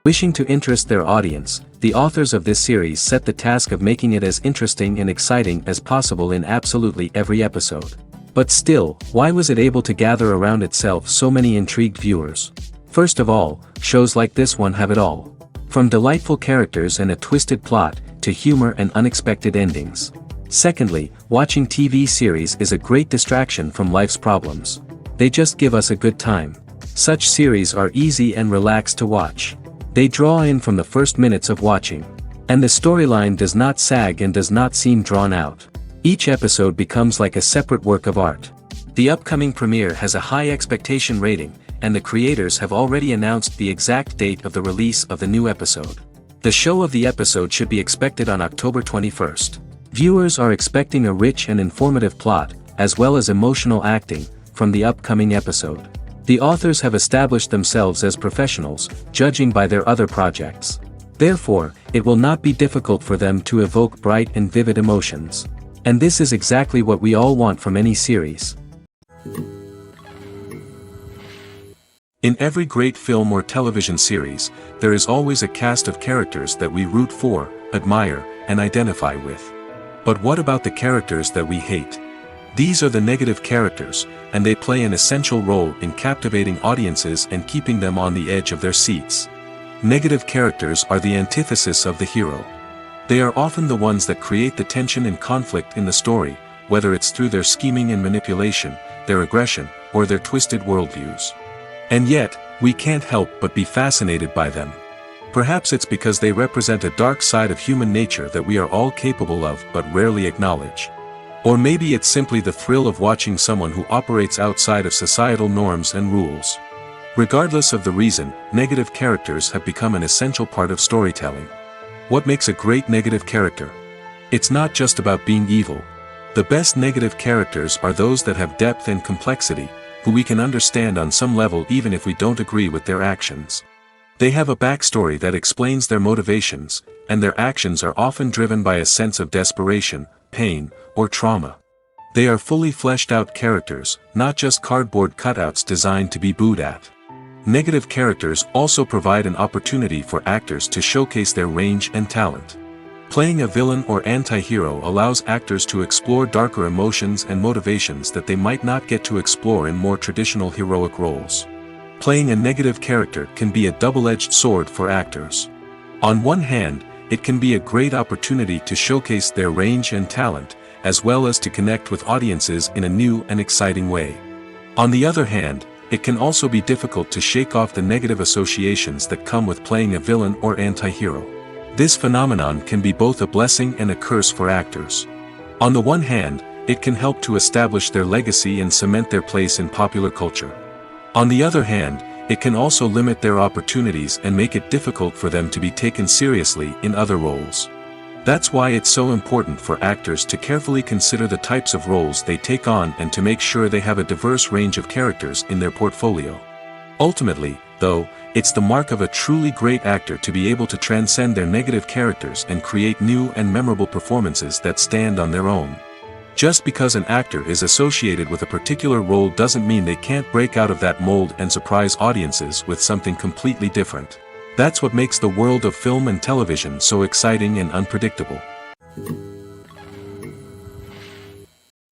Wishing to interest their audience, the authors of this series set the task of making it as interesting and exciting as possible in absolutely every episode. But still, why was it able to gather around itself so many intrigued viewers? First of all, shows like this one have it all. From delightful characters and a twisted plot, to humor and unexpected endings. Secondly, watching TV series is a great distraction from life's problems. They just give us a good time. Such series are easy and relaxed to watch. They draw in from the first minutes of watching. And the storyline does not sag and does not seem drawn out. Each episode becomes like a separate work of art. The upcoming premiere has a high expectation rating, and the creators have already announced the exact date of the release of the new episode. The show of the episode should be expected on October 21st. Viewers are expecting a rich and informative plot, as well as emotional acting, from the upcoming episode. The authors have established themselves as professionals, judging by their other projects. Therefore, it will not be difficult for them to evoke bright and vivid emotions. And this is exactly what we all want from any series. In every great film or television series, there is always a cast of characters that we root for, admire, and identify with. But what about the characters that we hate? These are the negative characters, and they play an essential role in captivating audiences and keeping them on the edge of their seats. Negative characters are the antithesis of the hero. They are often the ones that create the tension and conflict in the story, whether it's through their scheming and manipulation, their aggression, or their twisted worldviews. And yet, we can't help but be fascinated by them. Perhaps it's because they represent a dark side of human nature that we are all capable of but rarely acknowledge. Or maybe it's simply the thrill of watching someone who operates outside of societal norms and rules. Regardless of the reason, negative characters have become an essential part of storytelling. What makes a great negative character? It's not just about being evil. The best negative characters are those that have depth and complexity, who we can understand on some level even if we don't agree with their actions. They have a backstory that explains their motivations, and their actions are often driven by a sense of desperation, pain, or trauma. They are fully fleshed out characters, not just cardboard cutouts designed to be booed at. Negative characters also provide an opportunity for actors to showcase their range and talent. Playing a villain or anti-hero allows actors to explore darker emotions and motivations that they might not get to explore in more traditional heroic roles. Playing a negative character can be a double-edged sword for actors. On one hand, it can be a great opportunity to showcase their range and talent, as well as to connect with audiences in a new and exciting way. On the other hand, it can also be difficult to shake off the negative associations that come with playing a villain or anti-hero. This phenomenon can be both a blessing and a curse for actors. On the one hand, it can help to establish their legacy and cement their place in popular culture. On the other hand, it can also limit their opportunities and make it difficult for them to be taken seriously in other roles. That's why it's so important for actors to carefully consider the types of roles they take on and to make sure they have a diverse range of characters in their portfolio. Ultimately, though, it's the mark of a truly great actor to be able to transcend their negative characters and create new and memorable performances that stand on their own. Just because an actor is associated with a particular role doesn't mean they can't break out of that mold and surprise audiences with something completely different. That's what makes the world of film and television so exciting and unpredictable.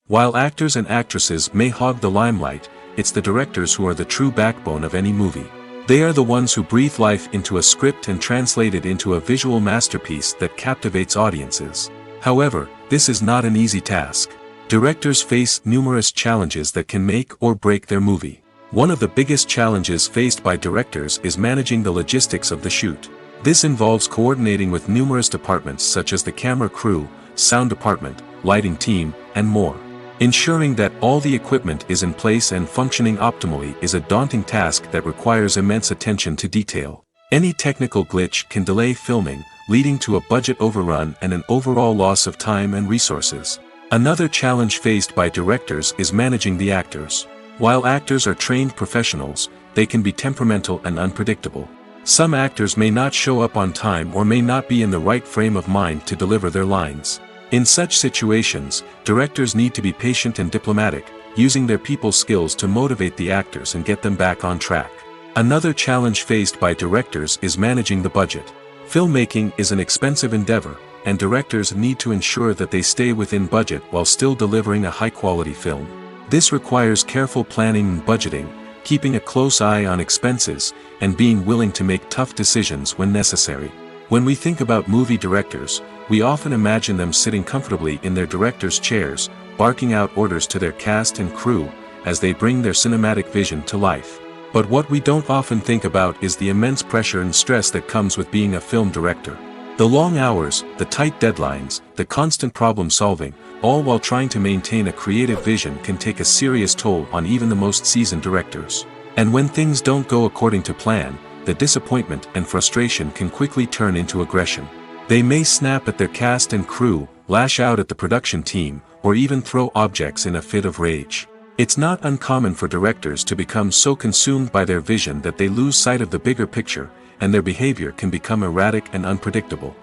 While actors and actresses may hog the limelight, it's the directors who are the true backbone of any movie. They are the ones who breathe life into a script and translate it into a visual masterpiece that captivates audiences. However, this is not an easy task. Directors face numerous challenges that can make or break their movie. One of the biggest challenges faced by directors is managing the logistics of the shoot. This involves coordinating with numerous departments such as the camera crew, sound department, lighting team, and more. Ensuring that all the equipment is in place and functioning optimally is a daunting task that requires immense attention to detail. Any technical glitch can delay filming, leading to a budget overrun and an overall loss of time and resources. Another challenge faced by directors is managing the actors. While actors are trained professionals, they can be temperamental and unpredictable. Some actors may not show up on time or may not be in the right frame of mind to deliver their lines. In such situations, directors need to be patient and diplomatic, using their people skills to motivate the actors and get them back on track. Another challenge faced by directors is managing the budget. Filmmaking is an expensive endeavor, and directors need to ensure that they stay within budget while still delivering a high-quality film. This requires careful planning and budgeting, keeping a close eye on expenses, and being willing to make tough decisions when necessary. When we think about movie directors, we often imagine them sitting comfortably in their director's chairs, barking out orders to their cast and crew, as they bring their cinematic vision to life. But what we don't often think about is the immense pressure and stress that comes with being a film director. The long hours, the tight deadlines, the constant problem solving, all while trying to maintain a creative vision can take a serious toll on even the most seasoned directors. And when things don't go according to plan, the disappointment and frustration can quickly turn into aggression. They may snap at their cast and crew, lash out at the production team, or even throw objects in a fit of rage. It's not uncommon for directors to become so consumed by their vision that they lose sight of the bigger picture, and their behavior can become erratic and unpredictable.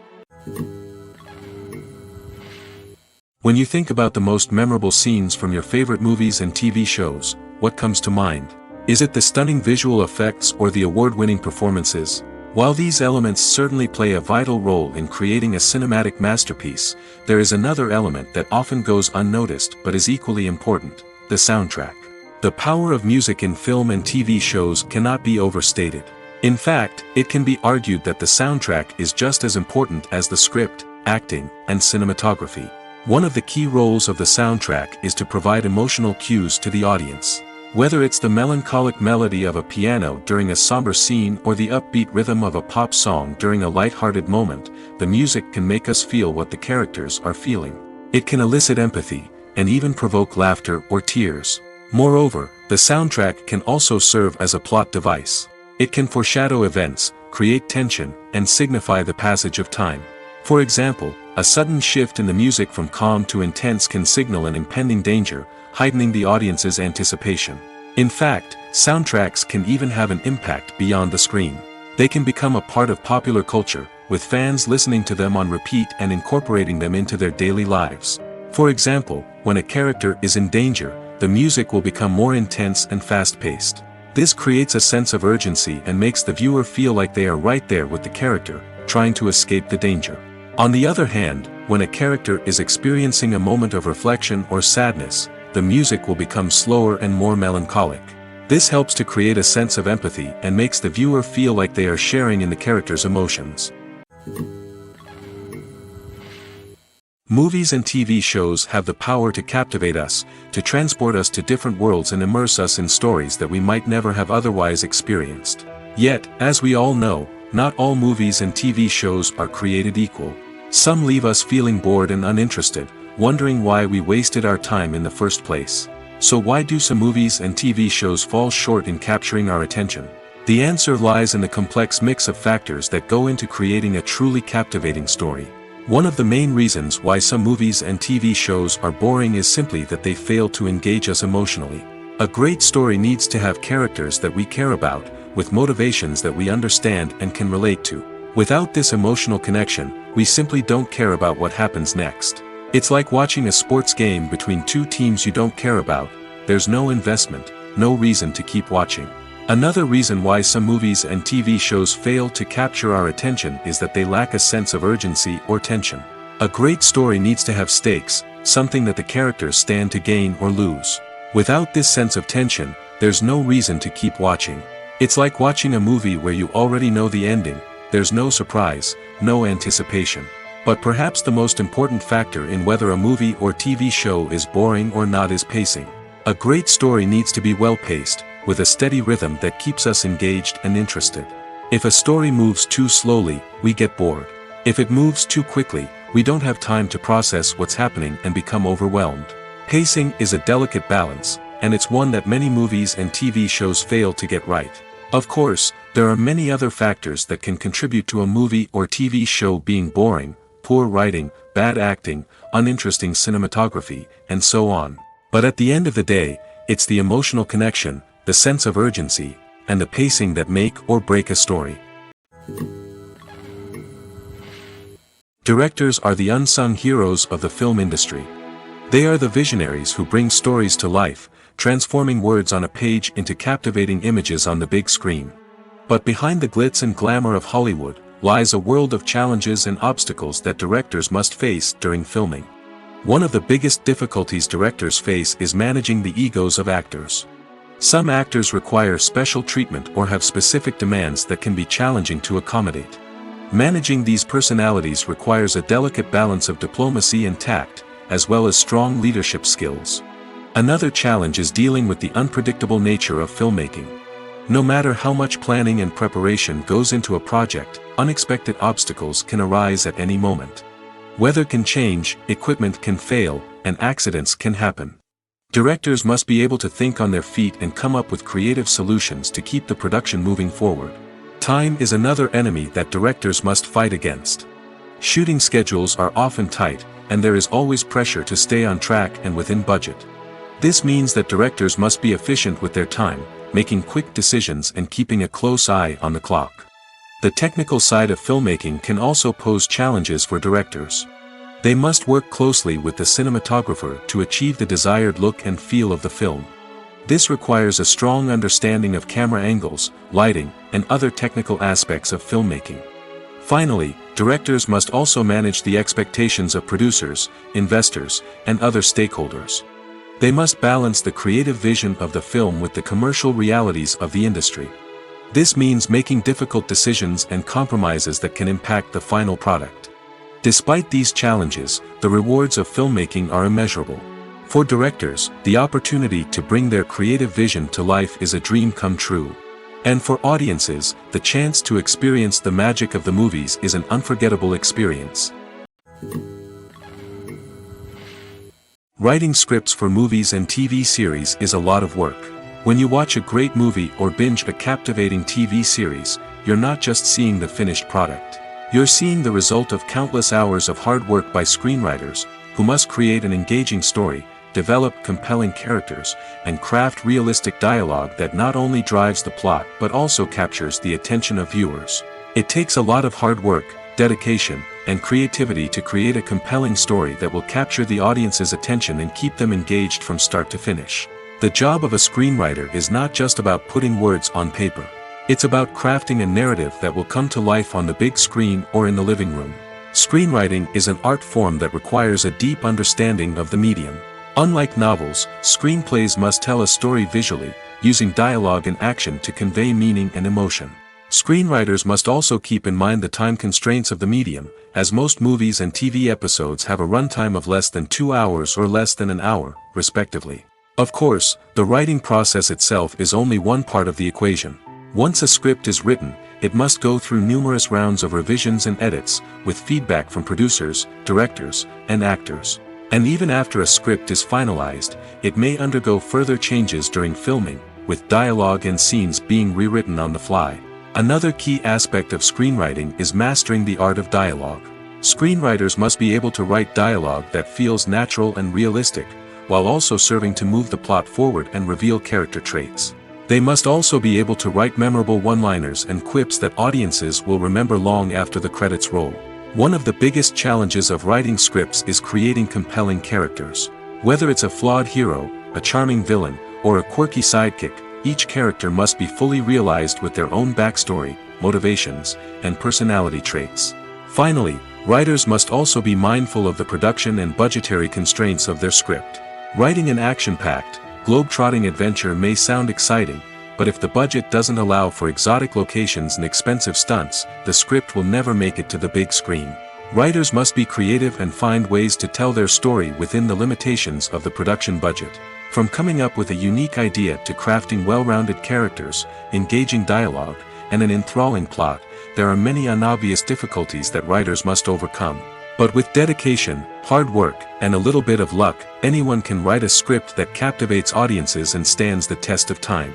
When you think about the most memorable scenes from your favorite movies and TV shows, what comes to mind? Is it the stunning visual effects or the award-winning performances? While these elements certainly play a vital role in creating a cinematic masterpiece, there is another element that often goes unnoticed but is equally important: the soundtrack. The power of music in film and TV shows cannot be overstated. In fact, it can be argued that the soundtrack is just as important as the script, acting, and cinematography. One of the key roles of the soundtrack is to provide emotional cues to the audience. Whether it's the melancholic melody of a piano during a somber scene or the upbeat rhythm of a pop song during a light-hearted moment, the music can make us feel what the characters are feeling. It can elicit empathy, and even provoke laughter or tears. Moreover, the soundtrack can also serve as a plot device. It can foreshadow events, create tension, and signify the passage of time. For example, a sudden shift in the music from calm to intense can signal an impending danger, heightening the audience's anticipation. In fact, soundtracks can even have an impact beyond the screen. They can become a part of popular culture, with fans listening to them on repeat and incorporating them into their daily lives. For example, when a character is in danger, the music will become more intense and fast-paced. This creates a sense of urgency and makes the viewer feel like they are right there with the character, trying to escape the danger. On the other hand, when a character is experiencing a moment of reflection or sadness, the music will become slower and more melancholic. This helps to create a sense of empathy and makes the viewer feel like they are sharing in the character's emotions. Movies and TV shows have the power to captivate us, to transport us to different worlds and immerse us in stories that we might never have otherwise experienced. Yet, as we all know, not all movies and TV shows are created equal. Some leave us feeling bored and uninterested, wondering why we wasted our time in the first place. So why do some movies and TV shows fall short in capturing our attention? The answer lies in the complex mix of factors that go into creating a truly captivating story. One of the main reasons why some movies and TV shows are boring is simply that they fail to engage us emotionally. A great story needs to have characters that we care about, with motivations that we understand and can relate to. Without this emotional connection, we simply don't care about what happens next. It's like watching a sports game between two teams you don't care about. There's no investment, no reason to keep watching. Another reason why some movies and TV shows fail to capture our attention is that they lack a sense of urgency or tension. A great story needs to have stakes, something that the characters stand to gain or lose. Without this sense of tension, there's no reason to keep watching. It's like watching a movie where you already know the ending. There's no surprise, no anticipation. But perhaps the most important factor in whether a movie or TV show is boring or not is pacing. A great story needs to be well-paced, with a steady rhythm that keeps us engaged and interested. If a story moves too slowly, we get bored. If it moves too quickly, we don't have time to process what's happening and become overwhelmed. Pacing is a delicate balance, and it's one that many movies and TV shows fail to get right. Of course, there are many other factors that can contribute to a movie or TV show being boring: poor writing, bad acting, uninteresting cinematography, and so on. But at the end of the day, it's the emotional connection, the sense of urgency, and the pacing that make or break a story. Directors are the unsung heroes of the film industry. They are the visionaries who bring stories to life, transforming words on a page into captivating images on the big screen. But behind the glitz and glamour of Hollywood lies a world of challenges and obstacles that directors must face during filming. One of the biggest difficulties directors face is managing the egos of actors. Some actors require special treatment or have specific demands that can be challenging to accommodate. Managing these personalities requires a delicate balance of diplomacy and tact, as well as strong leadership skills. Another challenge is dealing with the unpredictable nature of filmmaking. No matter how much planning and preparation goes into a project, unexpected obstacles can arise at any moment. Weather can change, equipment can fail, and accidents can happen. Directors must be able to think on their feet and come up with creative solutions to keep the production moving forward. Time is another enemy that directors must fight against. Shooting schedules are often tight, and there is always pressure to stay on track and within budget. This means that directors must be efficient with their time, making quick decisions and keeping a close eye on the clock. The technical side of filmmaking can also pose challenges for directors. They must work closely with the cinematographer to achieve the desired look and feel of the film. This requires a strong understanding of camera angles, lighting, and other technical aspects of filmmaking. Finally, directors must also manage the expectations of producers, investors, and other stakeholders. They must balance the creative vision of the film with the commercial realities of the industry. This means making difficult decisions and compromises that can impact the final product. Despite these challenges, the rewards of filmmaking are immeasurable. For directors, the opportunity to bring their creative vision to life is a dream come true. And for audiences, the chance to experience the magic of the movies is an unforgettable experience. Writing scripts for movies and TV series is a lot of work. When you watch a great movie or binge a captivating TV series, you're not just seeing the finished product. You're seeing the result of countless hours of hard work by screenwriters, who must create an engaging story, develop compelling characters, and craft realistic dialogue that not only drives the plot but also captures the attention of viewers. It takes a lot of hard work, dedication, and creativity to create a compelling story that will capture the audience's attention and keep them engaged from start to finish. The job of a screenwriter is not just about putting words on paper. It's about crafting a narrative that will come to life on the big screen or in the living room. Screenwriting is an art form that requires a deep understanding of the medium. Unlike novels, screenplays must tell a story visually, using dialogue and action to convey meaning and emotion. Screenwriters must also keep in mind the time constraints of the medium, as most movies and TV episodes have a runtime of less than 2 hours or less than an hour, respectively. Of course, the writing process itself is only one part of the equation. Once a script is written, it must go through numerous rounds of revisions and edits, with feedback from producers, directors, and actors. And even after a script is finalized, it may undergo further changes during filming, with dialogue and scenes being rewritten on the fly. Another key aspect of screenwriting is mastering the art of dialogue. Screenwriters must be able to write dialogue that feels natural and realistic, while also serving to move the plot forward and reveal character traits. They must also be able to write memorable one-liners and quips that audiences will remember long after the credits roll. One of the biggest challenges of writing scripts is creating compelling characters. Whether it's a flawed hero, a charming villain, or a quirky sidekick, each character must be fully realized with their own backstory, motivations, and personality traits. Finally, writers must also be mindful of the production and budgetary constraints of their script. Writing an action-packed, globe-trotting adventure may sound exciting, but if the budget doesn't allow for exotic locations and expensive stunts, the script will never make it to the big screen. Writers must be creative and find ways to tell their story within the limitations of the production budget. From coming up with a unique idea to crafting well-rounded characters, engaging dialogue, and an enthralling plot, there are many unobvious difficulties that writers must overcome. But with dedication, hard work, and a little bit of luck, anyone can write a script that captivates audiences and stands the test of time.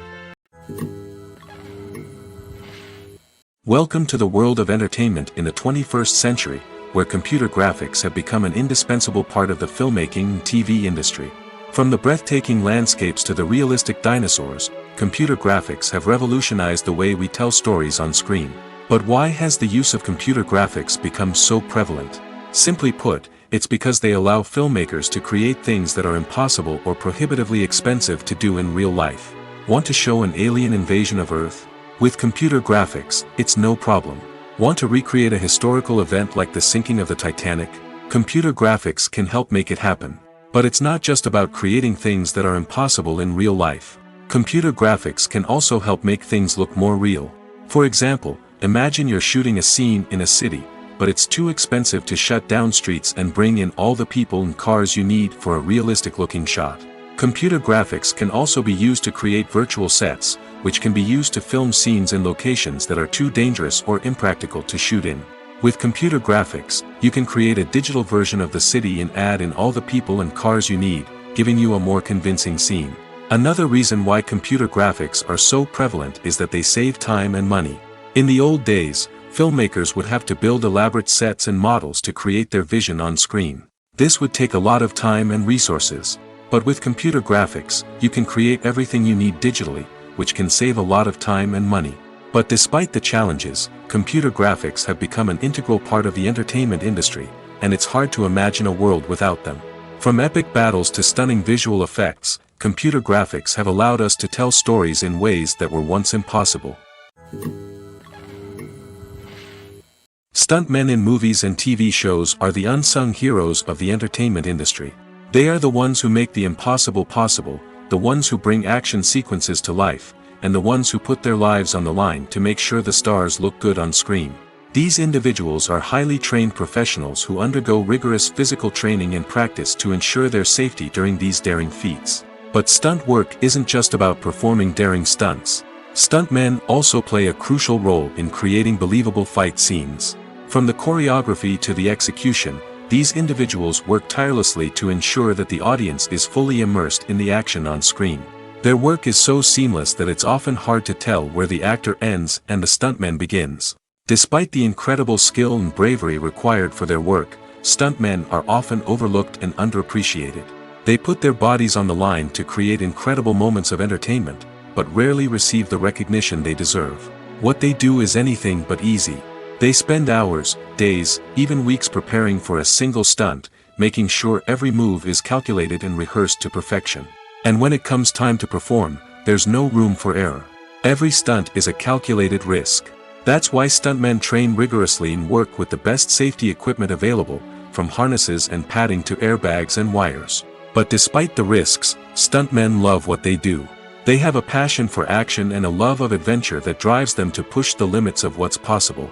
Welcome to the world of entertainment in the 21st century, where computer graphics have become an indispensable part of the filmmaking and TV industry. From the breathtaking landscapes to the realistic dinosaurs, computer graphics have revolutionized the way we tell stories on screen. But why has the use of computer graphics become so prevalent? Simply put, It's because they allow filmmakers to create things that are impossible or prohibitively expensive to do in real life. Want to show an alien invasion of Earth? With computer graphics, it's no problem. Want to recreate a historical event like the sinking of the Titanic? Computer graphics can help make it happen. But it's not just about creating things that are impossible in real life. Computer graphics can also help make things look more real. For example, imagine you're shooting a scene in a city, but it's too expensive to shut down streets and bring in all the people and cars you need for a realistic-looking shot. Computer graphics can also be used to create virtual sets, which can be used to film scenes in locations that are too dangerous or impractical to shoot in. With computer graphics, you can create a digital version of the city and add in all the people and cars you need, giving you a more convincing scene. Another reason why computer graphics are so prevalent is that they save time and money. In the old days, filmmakers would have to build elaborate sets and models to create their vision on screen. This would take a lot of time and resources. But with computer graphics, you can create everything you need digitally, which can save a lot of time and money. But despite the challenges, computer graphics have become an integral part of the entertainment industry, and it's hard to imagine a world without them. From epic battles to stunning visual effects, computer graphics have allowed us to tell stories in ways that were once impossible. Stuntmen in movies and TV shows are the unsung heroes of the entertainment industry. They are the ones who make the impossible possible, the ones who bring action sequences to life, and the ones who put their lives on the line to make sure the stars look good on screen. These individuals are highly trained professionals who undergo rigorous physical training and practice to ensure their safety during these daring feats. But stunt work isn't just about performing daring stunts. Stuntmen also play a crucial role in creating believable fight scenes. From the choreography to the execution, these individuals work tirelessly to ensure that the audience is fully immersed in the action on screen. Their work is so seamless that it's often hard to tell where the actor ends and the stuntman begins. Despite the incredible skill and bravery required for their work, stuntmen are often overlooked and underappreciated. They put their bodies on the line to create incredible moments of entertainment, but rarely receive the recognition they deserve. What they do is anything but easy. They spend hours, days, even weeks preparing for a single stunt, making sure every move is calculated and rehearsed to perfection. And when it comes time to perform, there's no room for error. Every stunt is a calculated risk. That's why stuntmen train rigorously and work with the best safety equipment available, from harnesses and padding to airbags and wires. But despite the risks, stuntmen love what they do. They have a passion for action and a love of adventure that drives them to push the limits of what's possible.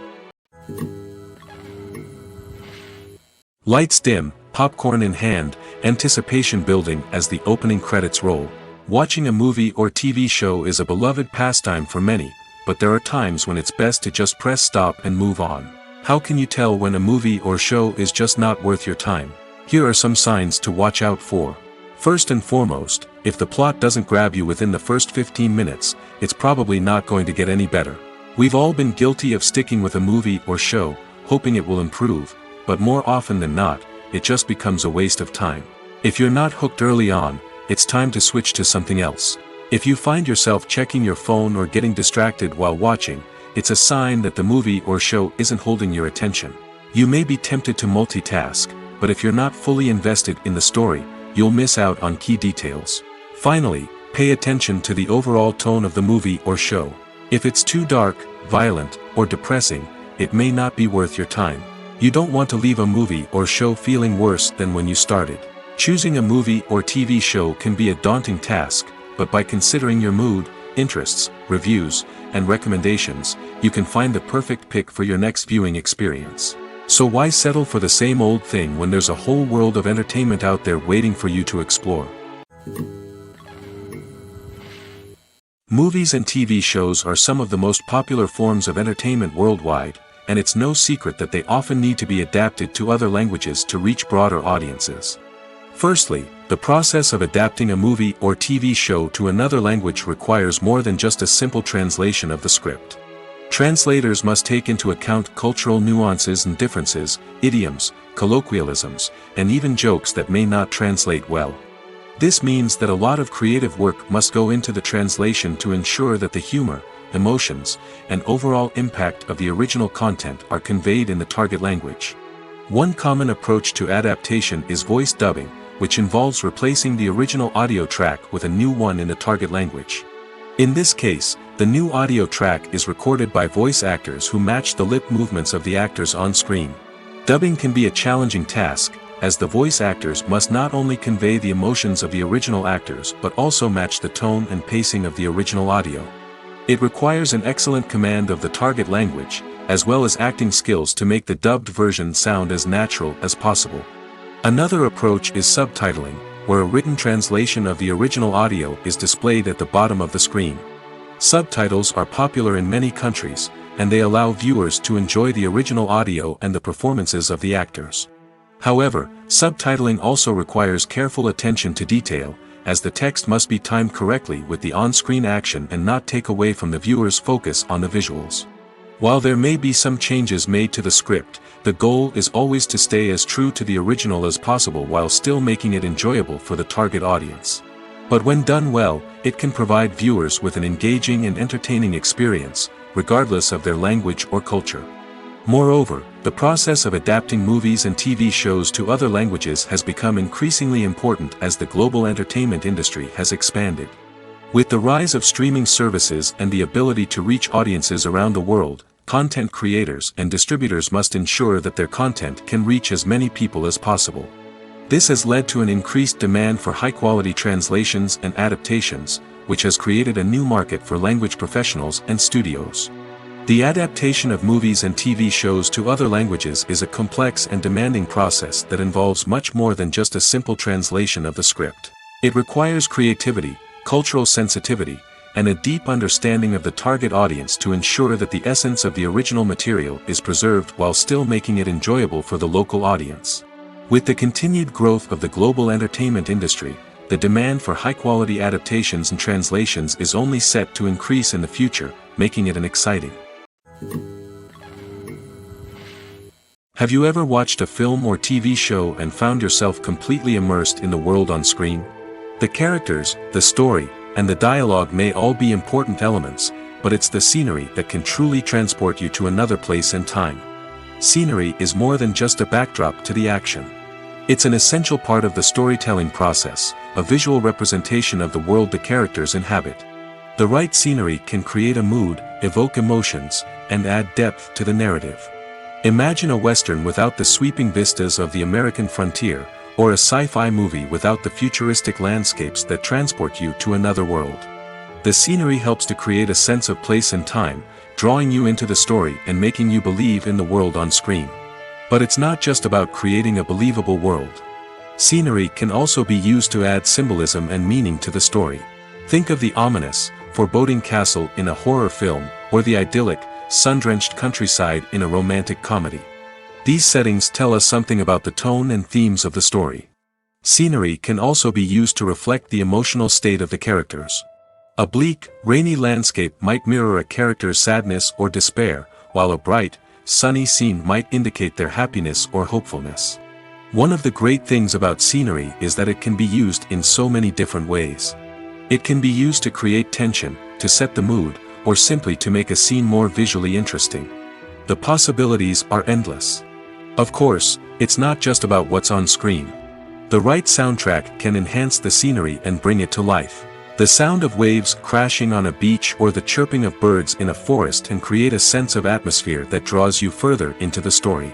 Lights dim, popcorn in hand, anticipation building as the opening credits roll. Watching a movie or TV show is a beloved pastime for many, but there are times when it's best to just press stop and move on. How can you tell when a movie or show is just not worth your time? Here are some signs to watch out for. First and foremost, if the plot doesn't grab you within the first 15 minutes, it's probably not going to get any better. We've all been guilty of sticking with a movie or show, hoping it will improve, but more often than not, it just becomes a waste of time. If you're not hooked early on, it's time to switch to something else. If you find yourself checking your phone or getting distracted while watching, it's a sign that the movie or show isn't holding your attention. You may be tempted to multitask, but if you're not fully invested in the story, you'll miss out on key details. Finally, pay attention to the overall tone of the movie or show. If it's too dark, violent, or depressing, it may not be worth your time. You don't want to leave a movie or show feeling worse than when you started. Choosing a movie or TV show can be a daunting task, but by considering your mood, interests, reviews, and recommendations, you can find the perfect pick for your next viewing experience. So why settle for the same old thing when there's a whole world of entertainment out there waiting for you to explore? Movies and TV shows are some of the most popular forms of entertainment worldwide, and it's no secret that they often need to be adapted to other languages to reach broader audiences. Firstly, the process of adapting a movie or TV show to another language requires more than just a simple translation of the script. Translators must take into account cultural nuances and differences, idioms, colloquialisms, and even jokes that may not translate well. This means that a lot of creative work must go into the translation to ensure that the humor, emotions, and overall impact of the original content are conveyed in the target language. One common approach to adaptation is voice dubbing, which involves replacing the original audio track with a new one in the target language. In this case, the new audio track is recorded by voice actors who match the lip movements of the actors on screen. Dubbing can be a challenging task, as the voice actors must not only convey the emotions of the original actors but also match the tone and pacing of the original audio. It requires an excellent command of the target language, as well as acting skills to make the dubbed version sound as natural as possible. Another approach is subtitling, where a written translation of the original audio is displayed at the bottom of the screen. Subtitles are popular in many countries, and they allow viewers to enjoy the original audio and the performances of the actors. However, subtitling also requires careful attention to detail, as the text must be timed correctly with the on-screen action and not take away from the viewer's focus on the visuals. While there may be some changes made to the script, the goal is always to stay as true to the original as possible while still making it enjoyable for the target audience. But when done well, it can provide viewers with an engaging and entertaining experience, regardless of their language or culture. Moreover, the process of adapting movies and TV shows to other languages has become increasingly important as the global entertainment industry has expanded. With the rise of streaming services and the ability to reach audiences around the world, content creators and distributors must ensure that their content can reach as many people as possible. This has led to an increased demand for high-quality translations and adaptations, which has created a new market for language professionals and studios. The adaptation of movies and TV shows to other languages is a complex and demanding process that involves much more than just a simple translation of the script. It requires creativity, cultural sensitivity, and a deep understanding of the target audience to ensure that the essence of the original material is preserved while still making it enjoyable for the local audience. With the continued growth of the global entertainment industry, the demand for high-quality adaptations and translations is only set to increase in the future, making it an exciting. Have you ever watched a film or TV show and found yourself completely immersed in the world on screen? The characters, the story, and the dialogue may all be important elements, but it's the scenery that can truly transport you to another place and time. Scenery is more than just a backdrop to the action. It's an essential part of the storytelling process, a visual representation of the world the characters inhabit. The right scenery can create a mood, evoke emotions, and add depth to the narrative. Imagine a Western without the sweeping vistas of the American frontier, or a sci-fi movie without the futuristic landscapes that transport you to another world. The scenery helps to create a sense of place and time, drawing you into the story and making you believe in the world on screen. But it's not just about creating a believable world. Scenery can also be used to add symbolism and meaning to the story. Think of the ominous, foreboding castle in a horror film, or the idyllic, sun-drenched countryside in a romantic comedy. These settings tell us something about the tone and themes of the story. Scenery can also be used to reflect the emotional state of the characters. A bleak, rainy landscape might mirror a character's sadness or despair, while a bright, sunny scene might indicate their happiness or hopefulness. One of the great things about scenery is that it can be used in so many different ways. It can be used to create tension, to set the mood, or simply to make a scene more visually interesting. The possibilities are endless. Of course, it's not just about what's on screen. The right soundtrack can enhance the scenery and bring it to life. The sound of waves crashing on a beach or the chirping of birds in a forest can create a sense of atmosphere that draws you further into the story.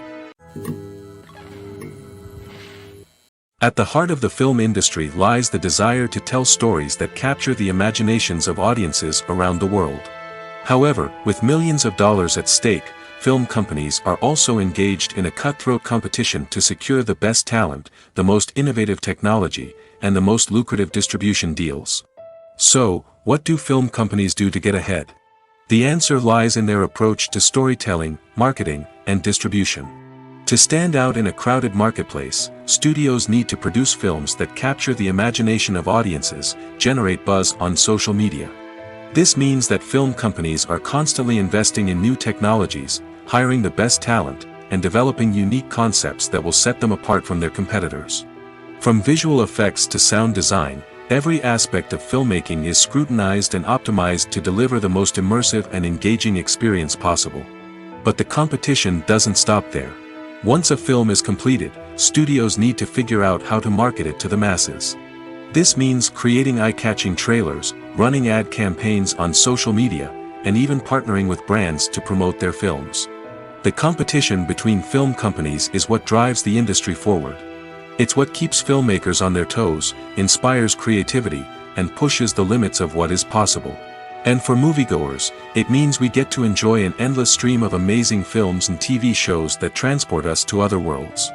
At the heart of the film industry lies the desire to tell stories that capture the imaginations of audiences around the world. However, with millions of dollars at stake, film companies are also engaged in a cutthroat competition to secure the best talent, the most innovative technology, and the most lucrative distribution deals. So, what do film companies do to get ahead? The answer lies in their approach to storytelling, marketing, and distribution. To stand out in a crowded marketplace, studios need to produce films that capture the imagination of audiences, generate buzz on social media. This means that film companies are constantly investing in new technologies, hiring the best talent, and developing unique concepts that will set them apart from their competitors. From visual effects to sound design, every aspect of filmmaking is scrutinized and optimized to deliver the most immersive and engaging experience possible. But the competition doesn't stop there. Once a film is completed, studios need to figure out how to market it to the masses. This means creating eye-catching trailers, running ad campaigns on social media, and even partnering with brands to promote their films. The competition between film companies is what drives the industry forward. It's what keeps filmmakers on their toes, inspires creativity, and pushes the limits of what is possible. And for moviegoers, it means we get to enjoy an endless stream of amazing films and TV shows that transport us to other worlds.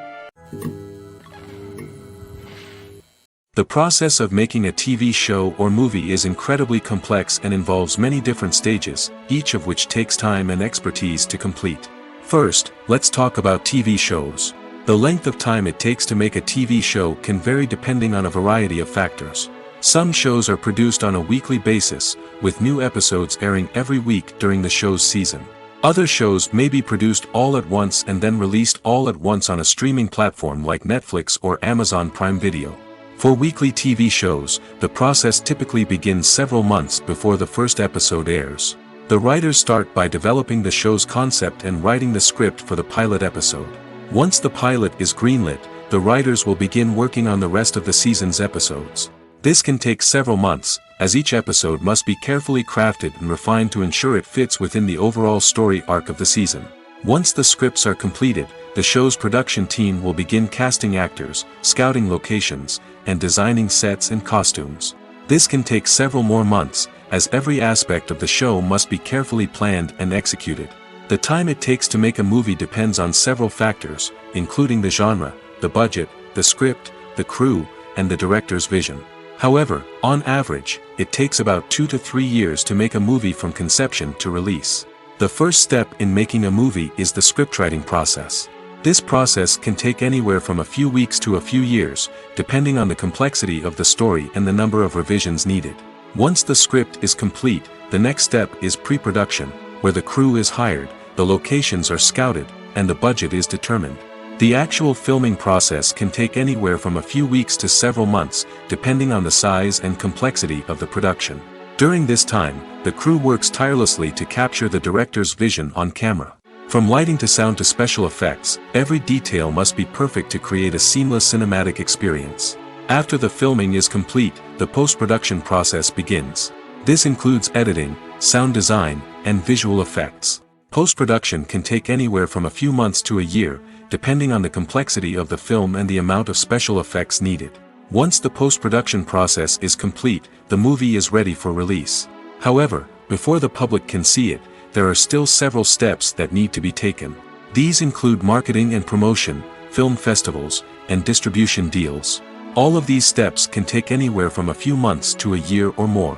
The process of making a TV show or movie is incredibly complex and involves many different stages, each of which takes time and expertise to complete. First, let's talk about TV shows. The length of time it takes to make a TV show can vary depending on a variety of factors. Some shows are produced on a weekly basis, with new episodes airing every week during the show's season. Other shows may be produced all at once and then released all at once on a streaming platform like Netflix or Amazon Prime Video. For weekly TV shows, the process typically begins several months before the first episode airs. The writers start by developing the show's concept and writing the script for the pilot episode. Once the pilot is greenlit, the writers will begin working on the rest of the season's episodes. This can take several months, as each episode must be carefully crafted and refined to ensure it fits within the overall story arc of the season. Once the scripts are completed, the show's production team will begin casting actors, scouting locations, and designing sets and costumes. This can take several more months, as every aspect of the show must be carefully planned and executed. The time it takes to make a movie depends on several factors, including the genre, the budget, the script, the crew, and the director's vision. However, on average, it takes about 2 to 3 years to make a movie from conception to release. The first step in making a movie is the scriptwriting process. This process can take anywhere from a few weeks to a few years, depending on the complexity of the story and the number of revisions needed. Once the script is complete, the next step is pre-production, where the crew is hired, the locations are scouted, and the budget is determined. The actual filming process can take anywhere from a few weeks to several months, depending on the size and complexity of the production. During this time, the crew works tirelessly to capture the director's vision on camera. From lighting to sound to special effects, every detail must be perfect to create a seamless cinematic experience. After the filming is complete, the post-production process begins. This includes editing, sound design, and visual effects. Post-production can take anywhere from a few months to a year, depending on the complexity of the film and the amount of special effects needed. Once the post-production process is complete, the movie is ready for release. However, before the public can see it, there are still several steps that need to be taken. These include marketing and promotion, film festivals, and distribution deals. All of these steps can take anywhere from a few months to a year or more.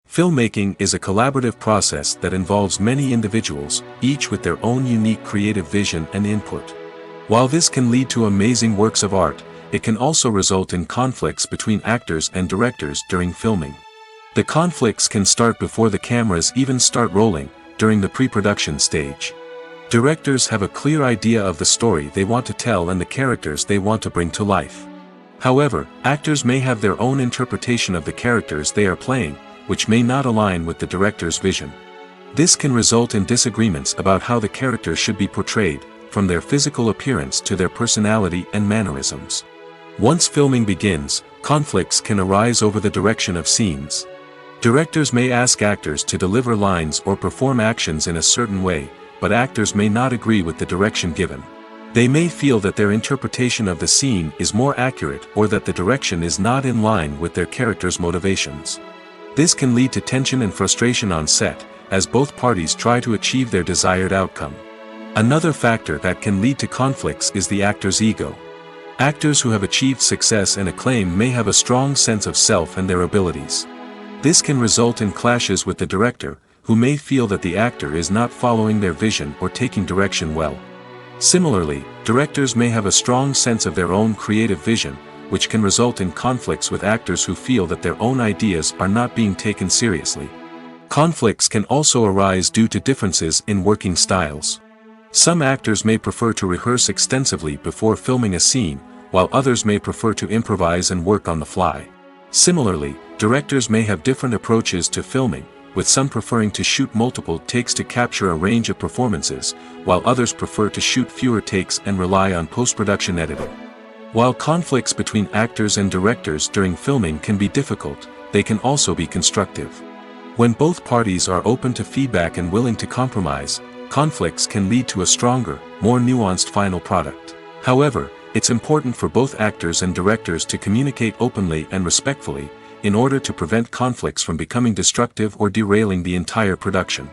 Filmmaking is a collaborative process that involves many individuals, each with their own unique creative vision and input. While this can lead to amazing works of art, it can also result in conflicts between actors and directors during filming. The conflicts can start before the cameras even start rolling, during the pre-production stage. Directors have a clear idea of the story they want to tell and the characters they want to bring to life. However, actors may have their own interpretation of the characters they are playing, which may not align with the director's vision. This can result in disagreements about how the character should be portrayed, from their physical appearance to their personality and mannerisms. Once filming begins, conflicts can arise over the direction of scenes. Directors may ask actors to deliver lines or perform actions in a certain way, but actors may not agree with the direction given. They may feel that their interpretation of the scene is more accurate or that the direction is not in line with their character's motivations. This can lead to tension and frustration on set, as both parties try to achieve their desired outcome. Another factor that can lead to conflicts is the actor's ego. Actors who have achieved success and acclaim may have a strong sense of self and their abilities. This can result in clashes with the director, who may feel that the actor is not following their vision or taking direction well. Similarly, directors may have a strong sense of their own creative vision, which can result in conflicts with actors who feel that their own ideas are not being taken seriously. Conflicts can also arise due to differences in working styles. Some actors may prefer to rehearse extensively before filming a scene, while others may prefer to improvise and work on the fly. Similarly, directors may have different approaches to filming, with some preferring to shoot multiple takes to capture a range of performances, while others prefer to shoot fewer takes and rely on post-production editing. While conflicts between actors and directors during filming can be difficult, they can also be constructive. When both parties are open to feedback and willing to compromise, conflicts can lead to a stronger, more nuanced final product. However, it's important for both actors and directors to communicate openly and respectfully, in order to prevent conflicts from becoming destructive or derailing the entire production.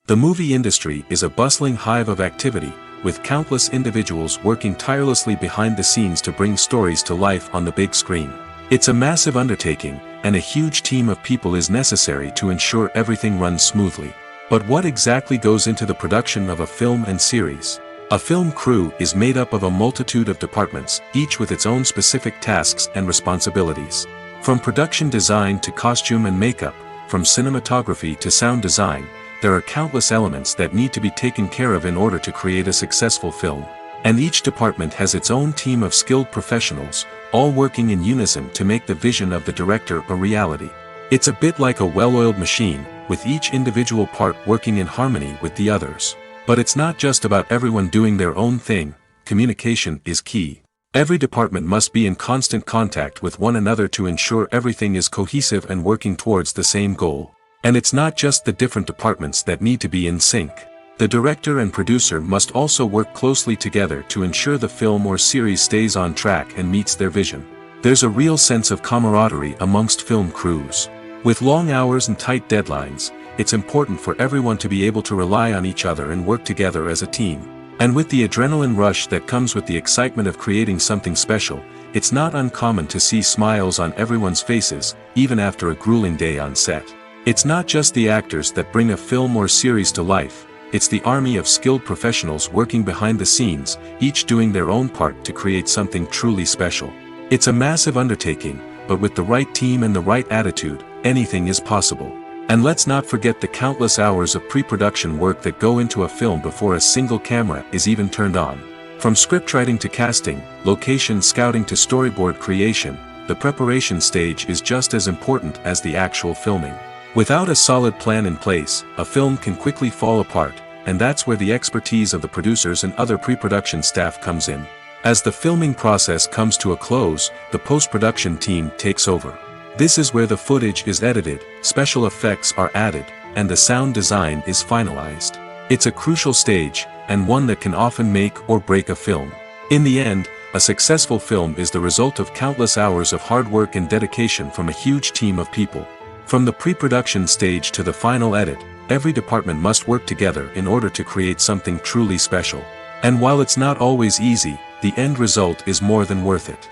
The movie industry is a bustling hive of activity, with countless individuals working tirelessly behind the scenes to bring stories to life on the big screen. It's a massive undertaking, and a huge team of people is necessary to ensure everything runs smoothly. But what exactly goes into the production of a film and series? A film crew is made up of a multitude of departments, each with its own specific tasks and responsibilities. From production design to costume and makeup, from cinematography to sound design, there are countless elements that need to be taken care of in order to create a successful film. And each department has its own team of skilled professionals, all working in unison to make the vision of the director a reality. It's a bit like a well-oiled machine, with each individual part working in harmony with the others. But it's not just about everyone doing their own thing. Communication is key. Every department must be in constant contact with one another to ensure everything is cohesive and working towards the same goal. And it's not just the different departments that need to be in sync. The director and producer must also work closely together to ensure the film or series stays on track and meets their vision. There's a real sense of camaraderie amongst film crews. With long hours and tight deadlines, it's important for everyone to be able to rely on each other and work together as a team. And with the adrenaline rush that comes with the excitement of creating something special, it's not uncommon to see smiles on everyone's faces, even after a grueling day on set. It's not just the actors that bring a film or series to life, it's the army of skilled professionals working behind the scenes, each doing their own part to create something truly special. It's a massive undertaking, but with the right team and the right attitude, anything is possible. And let's not forget the countless hours of pre-production work that go into a film before a single camera is even turned on. From scriptwriting to casting, location scouting to storyboard creation, the preparation stage is just as important as the actual filming. Without a solid plan in place, a film can quickly fall apart, and that's where the expertise of the producers and other pre-production staff comes in. As the filming process comes to a close, the post-production team takes over. This is where the footage is edited, special effects are added, and the sound design is finalized. It's a crucial stage, and one that can often make or break a film. In the end, a successful film is the result of countless hours of hard work and dedication from a huge team of people. From the pre-production stage to the final edit, every department must work together in order to create something truly special. And while it's not always easy, the end result is more than worth it.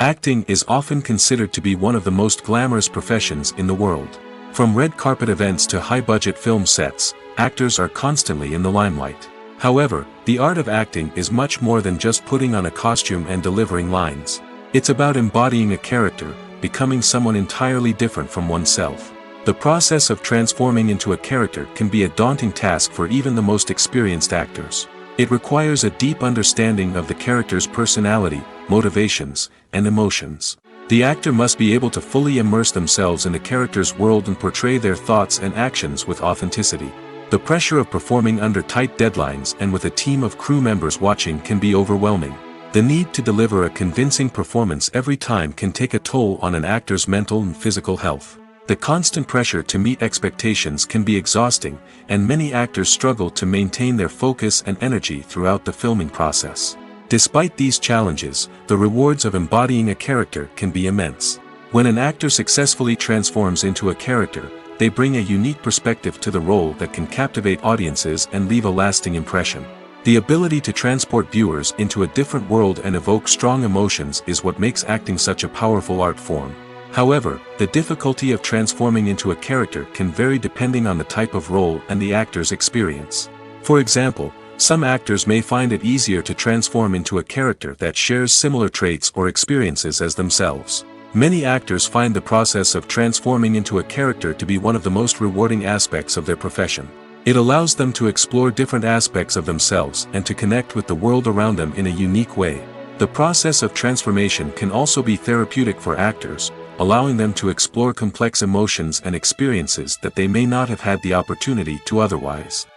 Acting is often considered to be one of the most glamorous professions in the world. From red carpet events to high-budget film sets, actors are constantly in the limelight. However, the art of acting is much more than just putting on a costume and delivering lines. It's about embodying a character, becoming someone entirely different from oneself. The process of transforming into a character can be a daunting task for even the most experienced actors. It requires a deep understanding of the character's personality, motivations, and emotions. The actor must be able to fully immerse themselves in the character's world and portray their thoughts and actions with authenticity. The pressure of performing under tight deadlines and with a team of crew members watching can be overwhelming. The need to deliver a convincing performance every time can take a toll on an actor's mental and physical health. The constant pressure to meet expectations can be exhausting, and many actors struggle to maintain their focus and energy throughout the filming process. Despite these challenges, the rewards of embodying a character can be immense. When an actor successfully transforms into a character, they bring a unique perspective to the role that can captivate audiences and leave a lasting impression. The ability to transport viewers into a different world and evoke strong emotions is what makes acting such a powerful art form. However, the difficulty of transforming into a character can vary depending on the type of role and the actor's experience. For example, some actors may find it easier to transform into a character that shares similar traits or experiences as themselves. Many actors find the process of transforming into a character to be one of the most rewarding aspects of their profession. It allows them to explore different aspects of themselves and to connect with the world around them in a unique way. The process of transformation can also be therapeutic for actors, allowing them to explore complex emotions and experiences that they may not have had the opportunity to otherwise.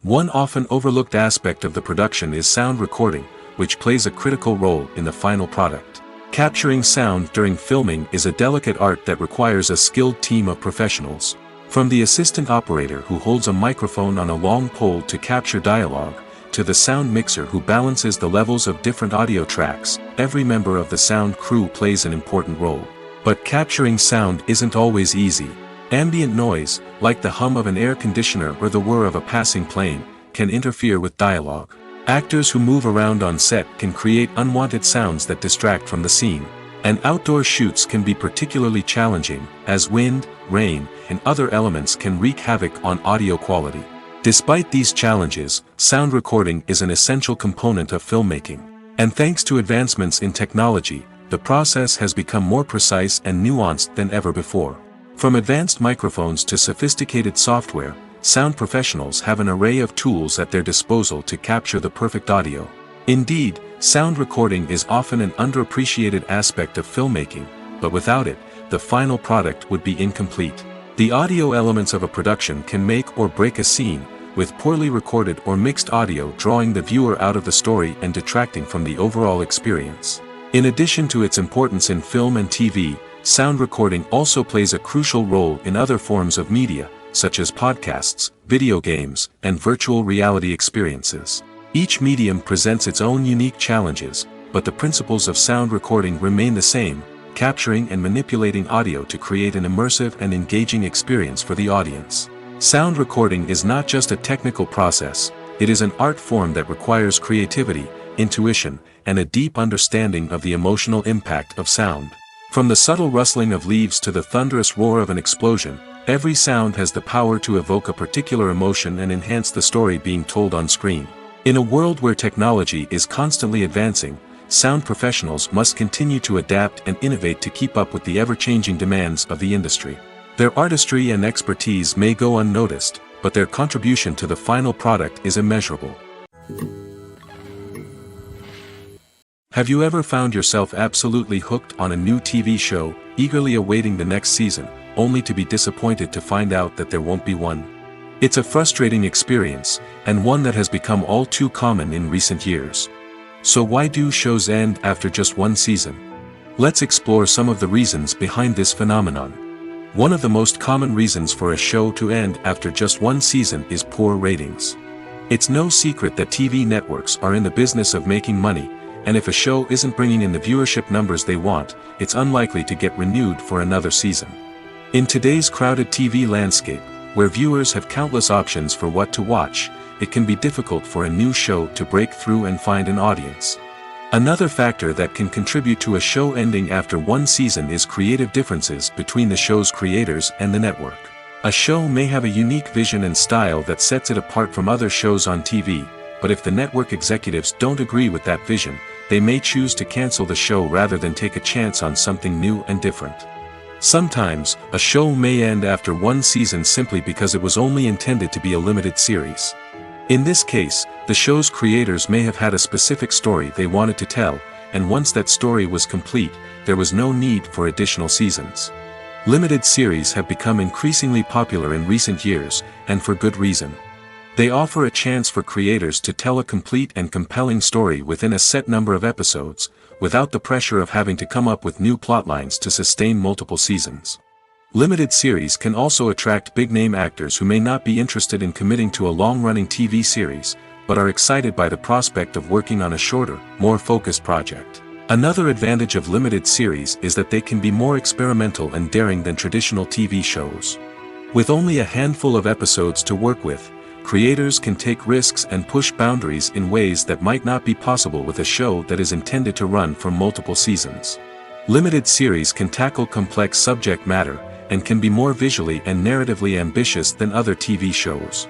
One often overlooked aspect of the production is sound recording, which plays a critical role in the final product. Capturing sound during filming is a delicate art that requires a skilled team of professionals. From the assistant operator who holds a microphone on a long pole to capture dialogue, to the sound mixer who balances the levels of different audio tracks, every member of the sound crew plays an important role. But capturing sound isn't always easy. Ambient noise, like the hum of an air conditioner or the whir of a passing plane, can interfere with dialogue. Actors who move around on set can create unwanted sounds that distract from the scene. And outdoor shoots can be particularly challenging, as wind, rain, and other elements can wreak havoc on audio quality. Despite these challenges, sound recording is an essential component of filmmaking. And thanks to advancements in technology, the process has become more precise and nuanced than ever before. From advanced microphones to sophisticated software, sound professionals have an array of tools at their disposal to capture the perfect audio. Indeed, sound recording is often an underappreciated aspect of filmmaking, but without it, the final product would be incomplete. The audio elements of a production can make or break a scene, with poorly recorded or mixed audio drawing the viewer out of the story and detracting from the overall experience. In addition to its importance in film and TV, sound recording also plays a crucial role in other forms of media, such as podcasts, video games, and virtual reality experiences. Each medium presents its own unique challenges, but the principles of sound recording remain the same, capturing and manipulating audio to create an immersive and engaging experience for the audience. Sound recording is not just a technical process, it is an art form that requires creativity, intuition, and a deep understanding of the emotional impact of sound. From the subtle rustling of leaves to the thunderous roar of an explosion, every sound has the power to evoke a particular emotion and enhance the story being told on screen. In a world where technology is constantly advancing, sound professionals must continue to adapt and innovate to keep up with the ever-changing demands of the industry. Their artistry and expertise may go unnoticed, but their contribution to the final product is immeasurable. Have you ever found yourself absolutely hooked on a new TV show, eagerly awaiting the next season, only to be disappointed to find out that there won't be one? It's a frustrating experience, and one that has become all too common in recent years. So why do shows end after just one season? Let's explore some of the reasons behind this phenomenon. One of the most common reasons for a show to end after just one season is poor ratings. It's no secret that TV networks are in the business of making money, and if a show isn't bringing in the viewership numbers they want, it's unlikely to get renewed for another season. In today's crowded TV landscape, where viewers have countless options for what to watch, it can be difficult for a new show to break through and find an audience. Another factor that can contribute to a show ending after one season is creative differences between the show's creators and the network. A show may have a unique vision and style that sets it apart from other shows on TV, but if the network executives don't agree with that vision, they may choose to cancel the show rather than take a chance on something new and different. Sometimes, a show may end after one season simply because it was only intended to be a limited series. In this case, the show's creators may have had a specific story they wanted to tell, and once that story was complete, there was no need for additional seasons. Limited series have become increasingly popular in recent years, and for good reason. They offer a chance for creators to tell a complete and compelling story within a set number of episodes, without the pressure of having to come up with new plotlines to sustain multiple seasons. Limited series can also attract big-name actors who may not be interested in committing to a long-running TV series, but are excited by the prospect of working on a shorter, more focused project. Another advantage of limited series is that they can be more experimental and daring than traditional TV shows. With only a handful of episodes to work with, creators can take risks and push boundaries in ways that might not be possible with a show that is intended to run for multiple seasons. Limited series can tackle complex subject matter, and can be more visually and narratively ambitious than other TV shows.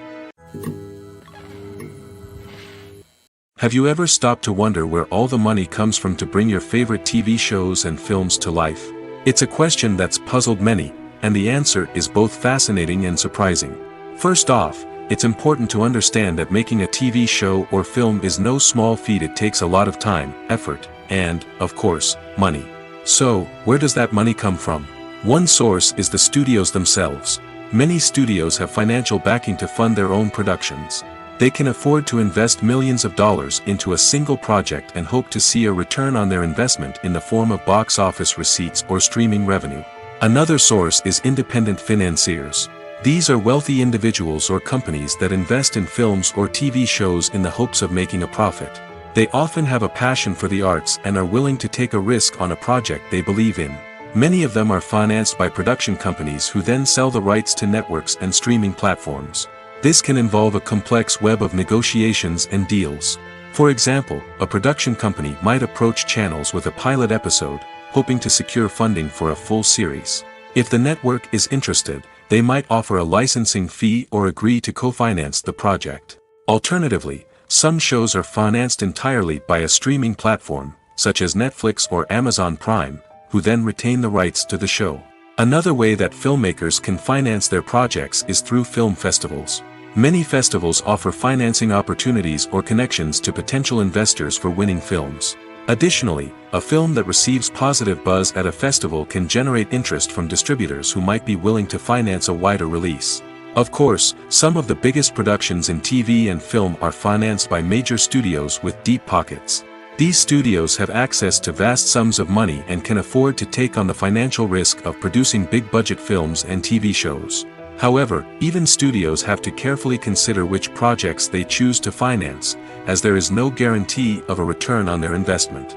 Have you ever stopped to wonder where all the money comes from to bring your favorite TV shows and films to life? It's a question that's puzzled many, and the answer is both fascinating and surprising. First off, it's important to understand that making a TV show or film is no small feat. It takes a lot of time, effort, and, of course, money. So, where does that money come from? One source is the studios themselves. Many studios have financial backing to fund their own productions. They can afford to invest millions of dollars into a single project and hope to see a return on their investment in the form of box office receipts or streaming revenue. Another source is independent financiers. These are wealthy individuals or companies that invest in films or TV shows in the hopes of making a profit. They often have a passion for the arts and are willing to take a risk on a project they believe in. Many of them are financed by production companies who then sell the rights to networks and streaming platforms. This can involve a complex web of negotiations and deals. For example, a production company might approach channels with a pilot episode, hoping to secure funding for a full series. If the network is interested, they might offer a licensing fee or agree to co-finance the project. Alternatively, some shows are financed entirely by a streaming platform, such as Netflix or Amazon Prime, who then retain the rights to the show. Another way that filmmakers can finance their projects is through film festivals. Many festivals offer financing opportunities or connections to potential investors for winning films. Additionally, a film that receives positive buzz at a festival can generate interest from distributors who might be willing to finance a wider release. Of course, some of the biggest productions in TV and film are financed by major studios with deep pockets. These studios have access to vast sums of money and can afford to take on the financial risk of producing big-budget films and TV shows. However, even studios have to carefully consider which projects they choose to finance, as there is no guarantee of a return on their investment.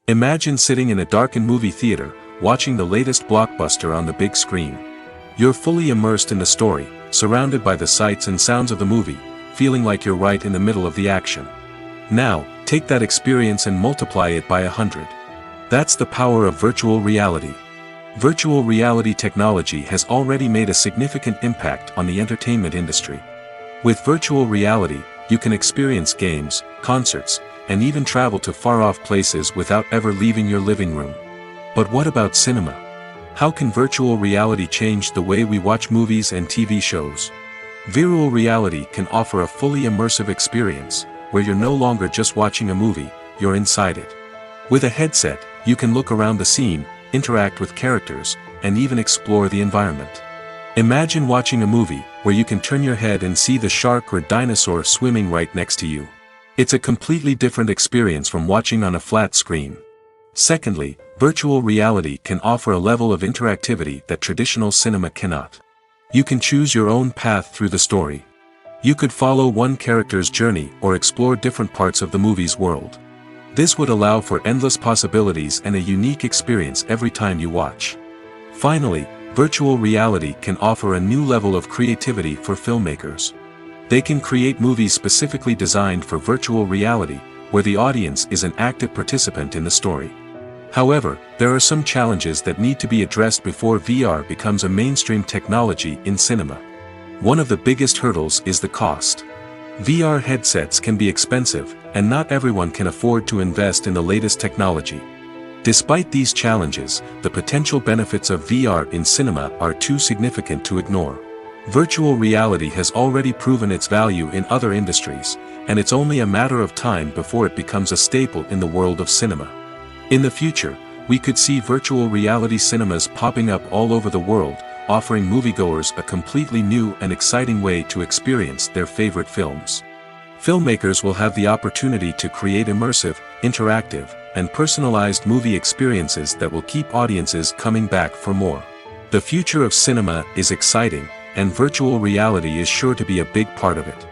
Imagine sitting in a darkened movie theater, watching the latest blockbuster on the big screen. You're fully immersed in the story, surrounded by the sights and sounds of the movie, feeling like you're right in the middle of the action. Now, take that experience and multiply it by 100. That's the power of virtual reality. Virtual reality technology has already made a significant impact on the entertainment industry. With virtual reality, you can experience games, concerts, and even travel to far-off places without ever leaving your living room. But what about cinema? How can virtual reality change the way we watch movies and TV shows? Virtual reality can offer a fully immersive experience, where you're no longer just watching a movie, you're inside it. With a headset, you can look around the scene, interact with characters, and even explore the environment. Imagine watching a movie where you can turn your head and see the shark or dinosaur swimming right next to you. It's a completely different experience from watching on a flat screen. Secondly, virtual reality can offer a level of interactivity that traditional cinema cannot. You can choose your own path through the story. You could follow one character's journey or explore different parts of the movie's world. This would allow for endless possibilities and a unique experience every time you watch. Finally, virtual reality can offer a new level of creativity for filmmakers. They can create movies specifically designed for virtual reality, where the audience is an active participant in the story. However, there are some challenges that need to be addressed before VR becomes a mainstream technology in cinema. One of the biggest hurdles is the cost. VR headsets can be expensive, and not everyone can afford to invest in the latest technology. Despite these challenges, the potential benefits of VR in cinema are too significant to ignore. Virtual reality has already proven its value in other industries, and it's only a matter of time before it becomes a staple in the world of cinema. In the future, we could see virtual reality cinemas popping up all over the world, offering moviegoers a completely new and exciting way to experience their favorite films. Filmmakers will have the opportunity to create immersive, interactive, and personalized movie experiences that will keep audiences coming back for more. The future of cinema is exciting, and virtual reality is sure to be a big part of it.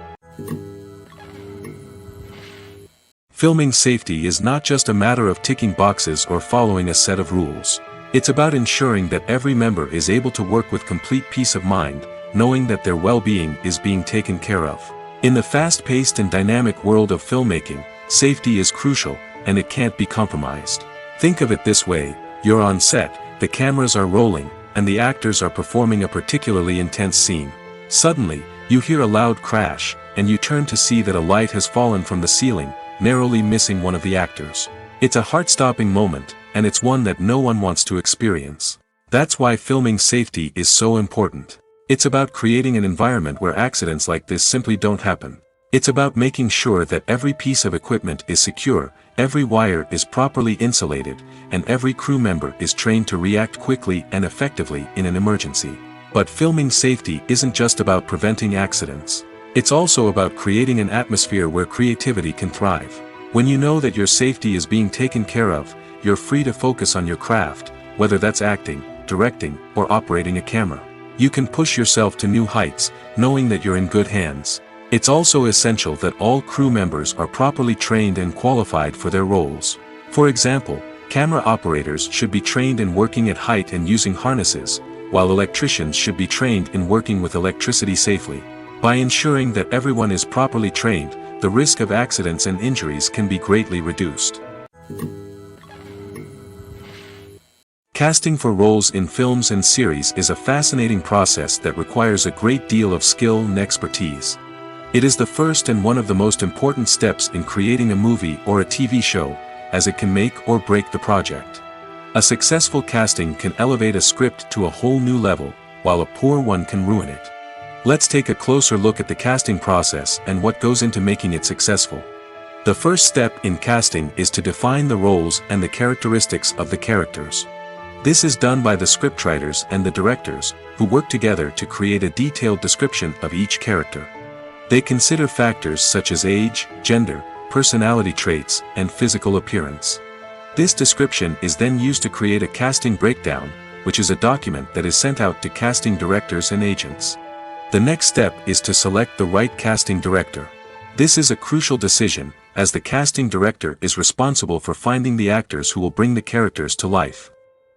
Filming safety is not just a matter of ticking boxes or following a set of rules. It's about ensuring that every member is able to work with complete peace of mind, knowing that their well-being is being taken care of. In the fast-paced and dynamic world of filmmaking, safety is crucial, and it can't be compromised. Think of it this way: you're on set, the cameras are rolling, and the actors are performing a particularly intense scene. Suddenly, you hear a loud crash, and you turn to see that a light has fallen from the ceiling, narrowly missing one of the actors. It's a heart-stopping moment, and it's one that no one wants to experience. That's why filming safety is so important. It's about creating an environment where accidents like this simply don't happen. It's about making sure that every piece of equipment is secure, every wire is properly insulated, and every crew member is trained to react quickly and effectively in an emergency. But filming safety isn't just about preventing accidents. It's also about creating an atmosphere where creativity can thrive. When you know that your safety is being taken care of, you're free to focus on your craft, whether that's acting, directing, or operating a camera. You can push yourself to new heights, knowing that you're in good hands. It's also essential that all crew members are properly trained and qualified for their roles. For example, camera operators should be trained in working at height and using harnesses, while electricians should be trained in working with electricity safely. By ensuring that everyone is properly trained, the risk of accidents and injuries can be greatly reduced. Casting for roles in films and series is a fascinating process that requires a great deal of skill and expertise. It is the first and one of the most important steps in creating a movie or a TV show, as it can make or break the project. A successful casting can elevate a script to a whole new level, while a poor one can ruin it. Let's take a closer look at the casting process and what goes into making it successful. The first step in casting is to define the roles and the characteristics of the characters. This is done by the scriptwriters and the directors, who work together to create a detailed description of each character. They consider factors such as age, gender, personality traits, and physical appearance. This description is then used to create a casting breakdown, which is a document that is sent out to casting directors and agents. The next step is to select the right casting director. This is a crucial decision, as the casting director is responsible for finding the actors who will bring the characters to life.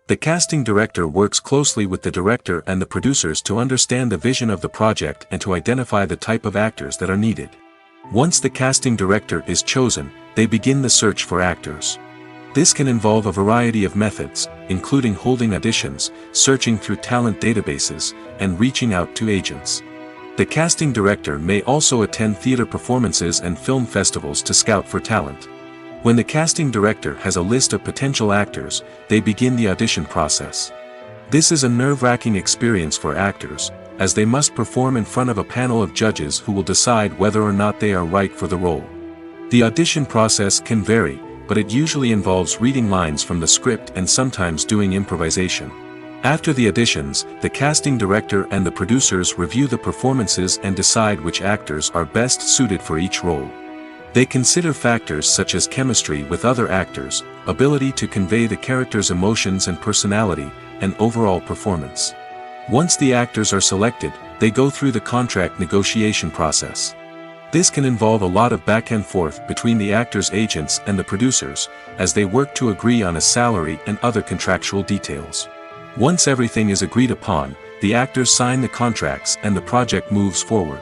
The casting director works closely with the director and the producers to understand the vision of the project and to identify the type of actors that are needed. Once the casting director is chosen, they begin the search for actors. This can involve a variety of methods, including holding auditions, searching through talent databases, and reaching out to agents. The casting director may also attend theater performances and film festivals to scout for talent. When the casting director has a list of potential actors, they begin the audition process. This is a nerve-wracking experience for actors, as they must perform in front of a panel of judges who will decide whether or not they are right for the role. The audition process can vary, but it usually involves reading lines from the script and sometimes doing improvisation. After the auditions, the casting director and the producers review the performances and decide which actors are best suited for each role. They consider factors such as chemistry with other actors, ability to convey the character's emotions and personality, and overall performance. Once the actors are selected, they go through the contract negotiation process. This can involve a lot of back and forth between the actors' agents and the producers, as they work to agree on a salary and other contractual details. Once everything is agreed upon, the actors sign the contracts and the project moves forward.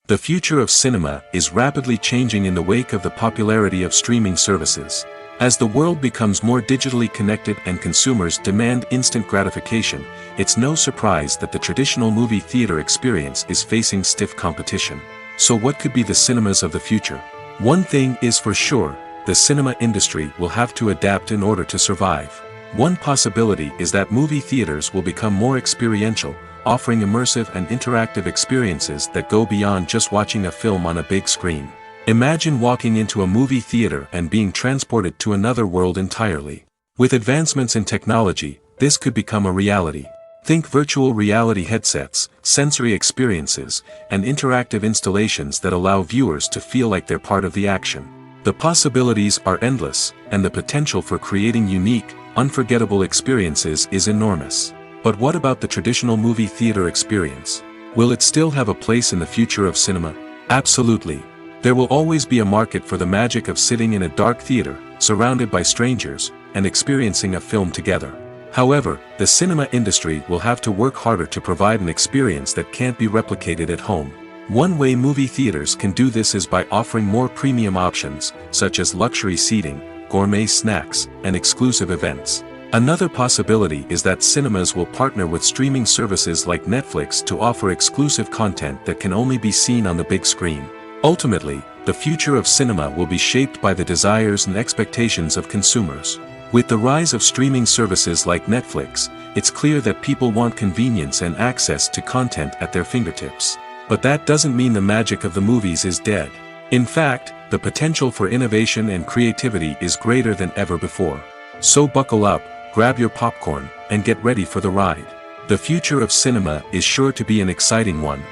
The future of cinema is rapidly changing in the wake of the popularity of streaming services. As the world becomes more digitally connected and consumers demand instant gratification, it's no surprise that the traditional movie theater experience is facing stiff competition. So what could be the cinemas of the future? One thing is for sure, the cinema industry will have to adapt in order to survive. One possibility is that movie theaters will become more experiential, offering immersive and interactive experiences that go beyond just watching a film on a big screen. Imagine walking into a movie theater and being transported to another world entirely. With advancements in technology, this could become a reality. Think virtual reality headsets, sensory experiences, and interactive installations that allow viewers to feel like they're part of the action. The possibilities are endless, and the potential for creating unique, unforgettable experiences is enormous. But what about the traditional movie theater experience? Will it still have a place in the future of cinema? Absolutely. There will always be a market for the magic of sitting in a dark theater, surrounded by strangers, and experiencing a film together. However, the cinema industry will have to work harder to provide an experience that can't be replicated at home. One way movie theaters can do this is by offering more premium options, such as luxury seating, gourmet snacks, and exclusive events. Another possibility is that cinemas will partner with streaming services like Netflix to offer exclusive content that can only be seen on the big screen. Ultimately, the future of cinema will be shaped by the desires and expectations of consumers. With the rise of streaming services like Netflix, it's clear that people want convenience and access to content at their fingertips. But that doesn't mean the magic of the movies is dead. In fact, the potential for innovation and creativity is greater than ever before. So buckle up, grab your popcorn, and get ready for the ride. The future of cinema is sure to be an exciting one.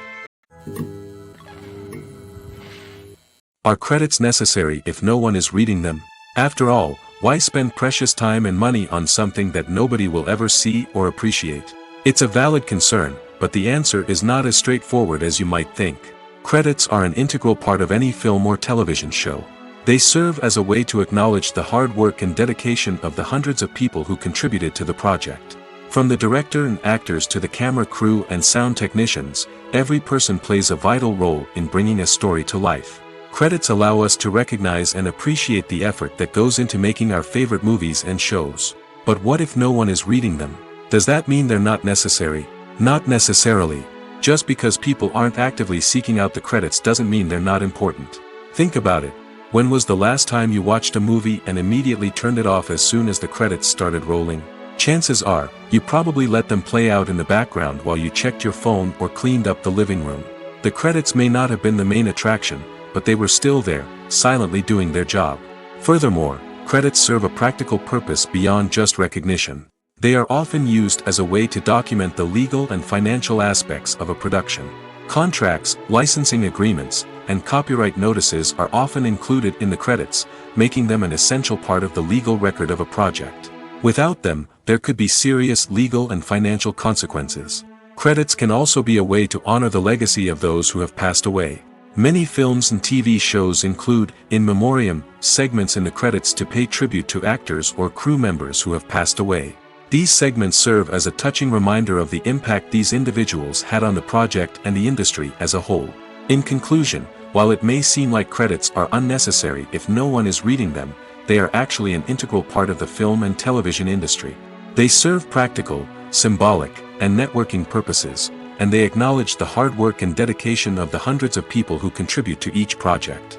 Are credits necessary if no one is reading them? After all, why spend precious time and money on something that nobody will ever see or appreciate? It's a valid concern, but the answer is not as straightforward as you might think. Credits are an integral part of any film or television show. They serve as a way to acknowledge the hard work and dedication of the hundreds of people who contributed to the project. From the director and actors to the camera crew and sound technicians, every person plays a vital role in bringing a story to life. Credits allow us to recognize and appreciate the effort that goes into making our favorite movies and shows. But what if no one is reading them? Does that mean they're not necessary? Not necessarily. Just because people aren't actively seeking out the credits doesn't mean they're not important. Think about it. When was the last time you watched a movie and immediately turned it off as soon as the credits started rolling? Chances are, you probably let them play out in the background while you checked your phone or cleaned up the living room. The credits may not have been the main attraction, but they were still there, silently doing their job. Furthermore, credits serve a practical purpose beyond just recognition. They are often used as a way to document the legal and financial aspects of a production. Contracts, licensing agreements, and copyright notices are often included in the credits, making them an essential part of the legal record of a project. Without them, there could be serious legal and financial consequences. Credits can also be a way to honor the legacy of those who have passed away. Many films and TV shows include, in memoriam, segments in the credits to pay tribute to actors or crew members who have passed away. These segments serve as a touching reminder of the impact these individuals had on the project and the industry as a whole. In conclusion, while it may seem like credits are unnecessary if no one is reading them, they are actually an integral part of the film and television industry. They serve practical, symbolic, and networking purposes, and they acknowledge the hard work and dedication of the hundreds of people who contribute to each project.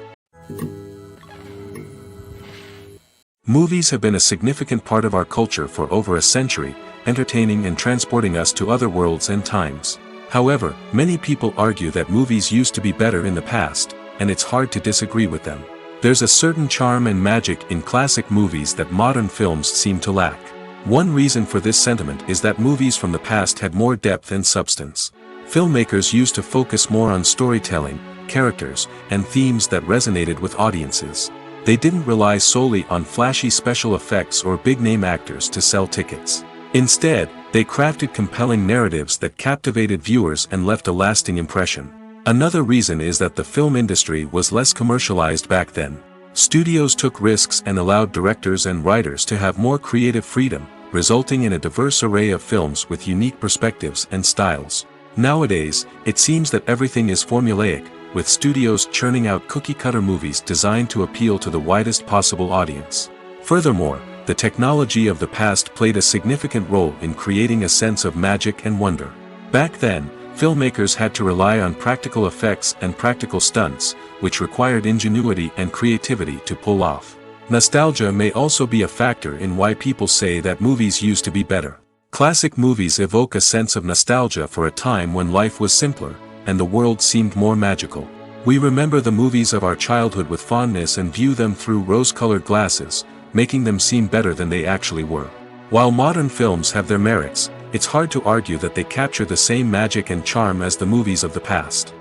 Movies have been a significant part of our culture for over a century, entertaining and transporting us to other worlds and times. However, many people argue that movies used to be better in the past, and it's hard to disagree with them. There's a certain charm and magic in classic movies that modern films seem to lack. One reason for this sentiment is that movies from the past had more depth and substance. Filmmakers used to focus more on storytelling, characters, and themes that resonated with audiences. They didn't rely solely on flashy special effects or big-name actors to sell tickets. Instead, they crafted compelling narratives that captivated viewers and left a lasting impression. Another reason is that the film industry was less commercialized back then. Studios took risks and allowed directors and writers to have more creative freedom, resulting in a diverse array of films with unique perspectives and styles. Nowadays, it seems that everything is formulaic, with studios churning out cookie-cutter movies designed to appeal to the widest possible audience. Furthermore, the technology of the past played a significant role in creating a sense of magic and wonder. Back then, filmmakers had to rely on practical effects and practical stunts, which required ingenuity and creativity to pull off. Nostalgia may also be a factor in why people say that movies used to be better. Classic movies evoke a sense of nostalgia for a time when life was simpler, and the world seemed more magical. We remember the movies of our childhood with fondness and view them through rose-colored glasses, making them seem better than they actually were. While modern films have their merits, it's hard to argue that they capture the same magic and charm as the movies of the past.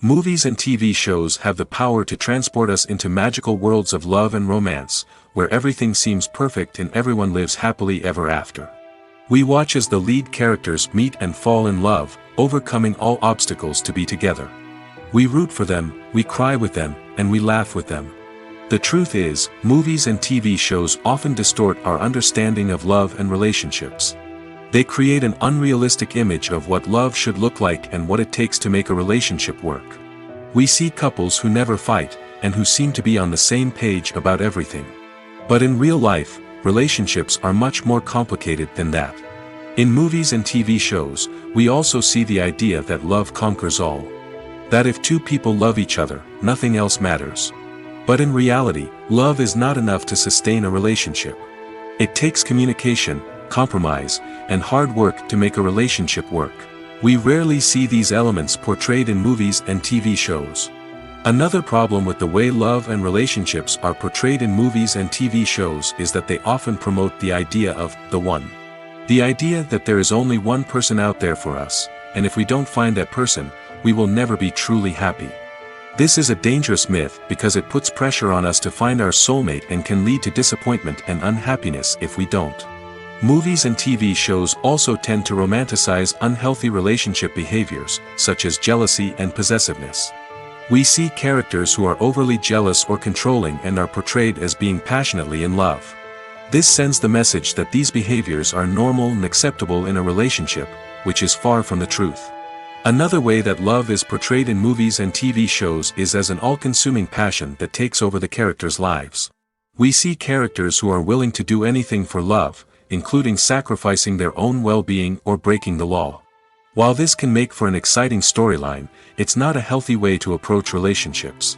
Movies and TV shows have the power to transport us into magical worlds of love and romance, where everything seems perfect and everyone lives happily ever after. We watch as the lead characters meet and fall in love, overcoming all obstacles to be together. We root for them, we cry with them, and we laugh with them. The truth is, movies and TV shows often distort our understanding of love and relationships. They create an unrealistic image of what love should look like and what it takes to make a relationship work. We see couples who never fight, and who seem to be on the same page about everything. But in real life, relationships are much more complicated than that. In movies and TV shows, we also see the idea that love conquers all. That if two people love each other, nothing else matters. But in reality, love is not enough to sustain a relationship. It takes communication, compromise, and hard work to make a relationship work. We rarely see these elements portrayed in movies and TV shows. Another problem with the way love and relationships are portrayed in movies and TV shows is that they often promote the idea of the one. The idea that there is only one person out there for us, and if we don't find that person, we will never be truly happy. This is a dangerous myth because it puts pressure on us to find our soulmate and can lead to disappointment and unhappiness if we don't. Movies and TV shows also tend to romanticize unhealthy relationship behaviors, such as jealousy and possessiveness. We see characters who are overly jealous or controlling and are portrayed as being passionately in love. This sends the message that these behaviors are normal and acceptable in a relationship, which is far from the truth. Another way that love is portrayed in movies and TV shows is as an all-consuming passion that takes over the characters' lives. We see characters who are willing to do anything for love, including sacrificing their own well-being or breaking the law. While this can make for an exciting storyline, it's not a healthy way to approach relationships.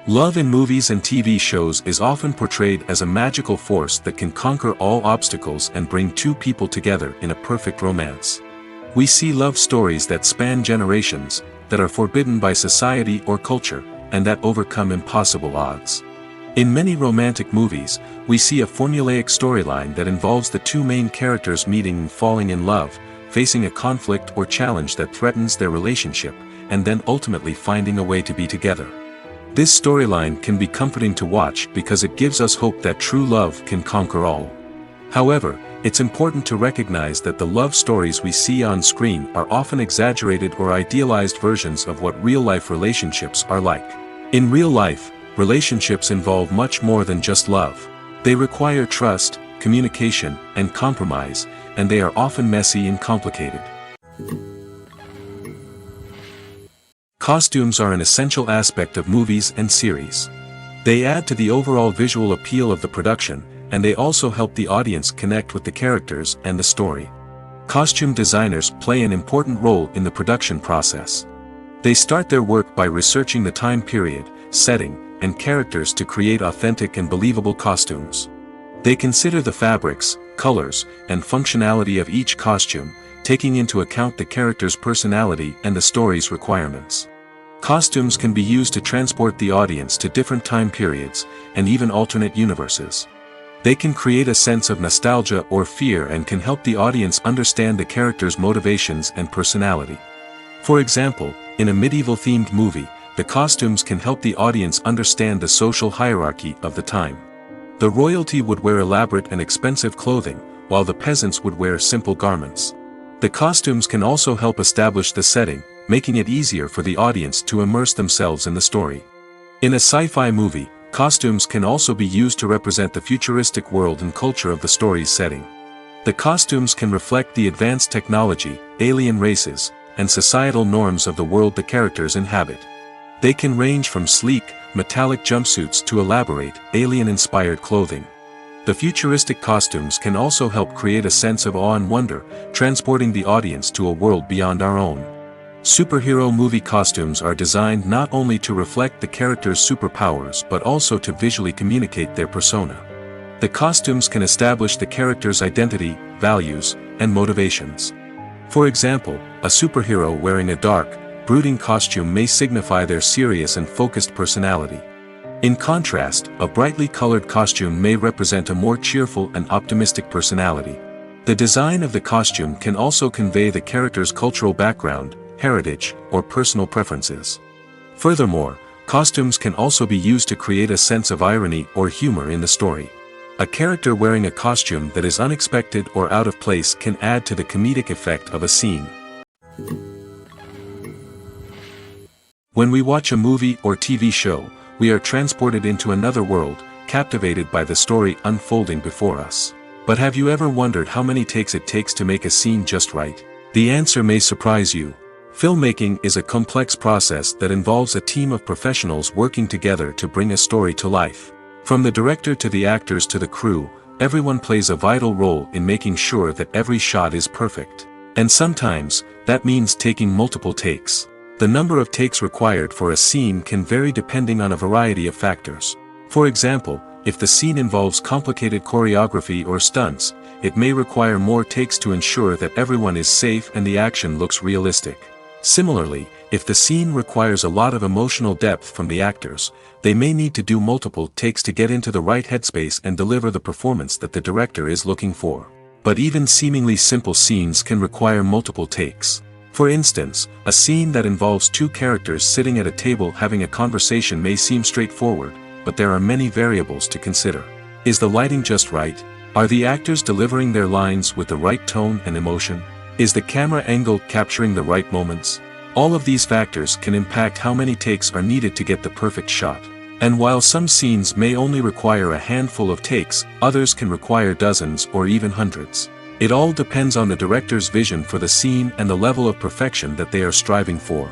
Love in movies and TV shows is often portrayed as a magical force that can conquer all obstacles and bring two people together in a perfect romance. We see love stories that span generations, that are forbidden by society or culture, and that overcome impossible odds. In many romantic movies, we see a formulaic storyline that involves the two main characters meeting and falling in love, facing a conflict or challenge that threatens their relationship, and then ultimately finding a way to be together. This storyline can be comforting to watch because it gives us hope that true love can conquer all. However, it's important to recognize that the love stories we see on screen are often exaggerated or idealized versions of what real-life relationships are like. In real life, relationships involve much more than just love. They require trust, communication, and compromise, and they are often messy and complicated. Costumes are an essential aspect of movies and series. They add to the overall visual appeal of the production, and they also help the audience connect with the characters and the story. Costume designers play an important role in the production process. They start their work by researching the time period, setting, and characters to create authentic and believable costumes. They consider the fabrics, colors, and functionality of each costume, taking into account the character's personality and the story's requirements. Costumes can be used to transport the audience to different time periods, and even alternate universes. They can create a sense of nostalgia or fear and can help the audience understand the character's motivations and personality. For example, in a medieval-themed movie, the costumes can help the audience understand the social hierarchy of the time. The royalty would wear elaborate and expensive clothing, while the peasants would wear simple garments. The costumes can also help establish the setting, making it easier for the audience to immerse themselves in the story. In a sci-fi movie, costumes can also be used to represent the futuristic world and culture of the story's setting. The costumes can reflect the advanced technology, alien races, and societal norms of the world the characters inhabit. They can range from sleek, metallic jumpsuits to elaborate, alien-inspired clothing. The futuristic costumes can also help create a sense of awe and wonder, transporting the audience to a world beyond our own. Superhero movie costumes are designed not only to reflect the character's superpowers but also to visually communicate their persona. The costumes can establish the character's identity, values, and motivations. For example, a superhero wearing a dark, brooding costume may signify their serious and focused personality. In contrast, a brightly colored costume may represent a more cheerful and optimistic personality. The design of the costume can also convey the character's cultural background, heritage, or personal preferences. Furthermore, costumes can also be used to create a sense of irony or humor in the story. A character wearing a costume that is unexpected or out of place can add to the comedic effect of a scene. When we watch a movie or TV show, we are transported into another world, captivated by the story unfolding before us. But have you ever wondered how many takes it takes to make a scene just right? The answer may surprise you. Filmmaking is a complex process that involves a team of professionals working together to bring a story to life. From the director to the actors to the crew, everyone plays a vital role in making sure that every shot is perfect. And sometimes, that means taking multiple takes. The number of takes required for a scene can vary depending on a variety of factors. For example, if the scene involves complicated choreography or stunts, it may require more takes to ensure that everyone is safe and the action looks realistic. Similarly, if the scene requires a lot of emotional depth from the actors, they may need to do multiple takes to get into the right headspace and deliver the performance that the director is looking for. But even seemingly simple scenes can require multiple takes. For instance, a scene that involves two characters sitting at a table having a conversation may seem straightforward, but there are many variables to consider. Is the lighting just right? Are the actors delivering their lines with the right tone and emotion? Is the camera angle capturing the right moments? All of these factors can impact how many takes are needed to get the perfect shot. And while some scenes may only require a handful of takes, others can require dozens or even hundreds. It all depends on the director's vision for the scene and the level of perfection that they are striving for.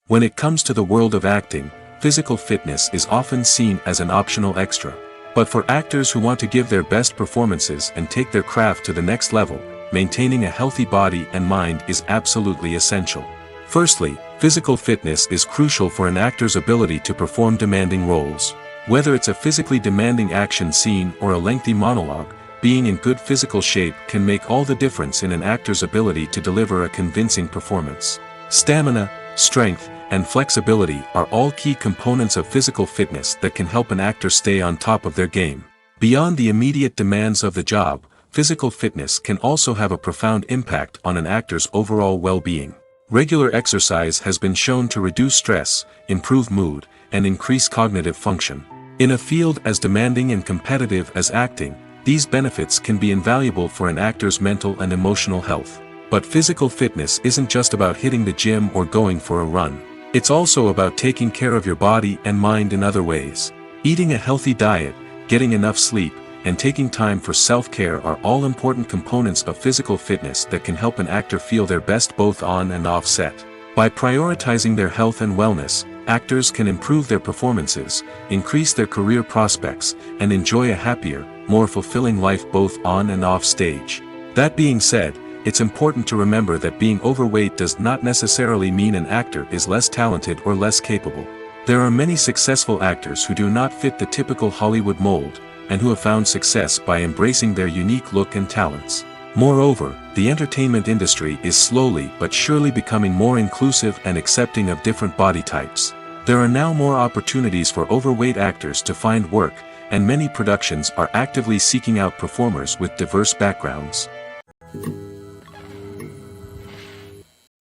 When it comes to the world of acting, physical fitness is often seen as an optional extra. But for actors who want to give their best performances and take their craft to the next level, maintaining a healthy body and mind is absolutely essential. Firstly, physical fitness is crucial for an actor's ability to perform demanding roles. Whether it's a physically demanding action scene or a lengthy monologue, being in good physical shape can make all the difference in an actor's ability to deliver a convincing performance. Stamina, strength, and flexibility are all key components of physical fitness that can help an actor stay on top of their game. Beyond the immediate demands of the job, physical fitness can also have a profound impact on an actor's overall well-being. Regular exercise has been shown to reduce stress, improve mood, and increase cognitive function. In a field as demanding and competitive as acting, these benefits can be invaluable for an actor's mental and emotional health. But physical fitness isn't just about hitting the gym or going for a run. It's also about taking care of your body and mind in other ways. Eating a healthy diet, getting enough sleep, and taking time for self-care are all important components of physical fitness that can help an actor feel their best both on and off set. By prioritizing their health and wellness, actors can improve their performances, increase their career prospects, and enjoy a happier, more fulfilling life both on and off stage. That being said, it's important to remember that being overweight does not necessarily mean an actor is less talented or less capable. There are many successful actors who do not fit the typical Hollywood mold, and who have found success by embracing their unique look and talents. Moreover, the entertainment industry is slowly but surely becoming more inclusive and accepting of different body types. There are now more opportunities for overweight actors to find work, and many productions are actively seeking out performers with diverse backgrounds.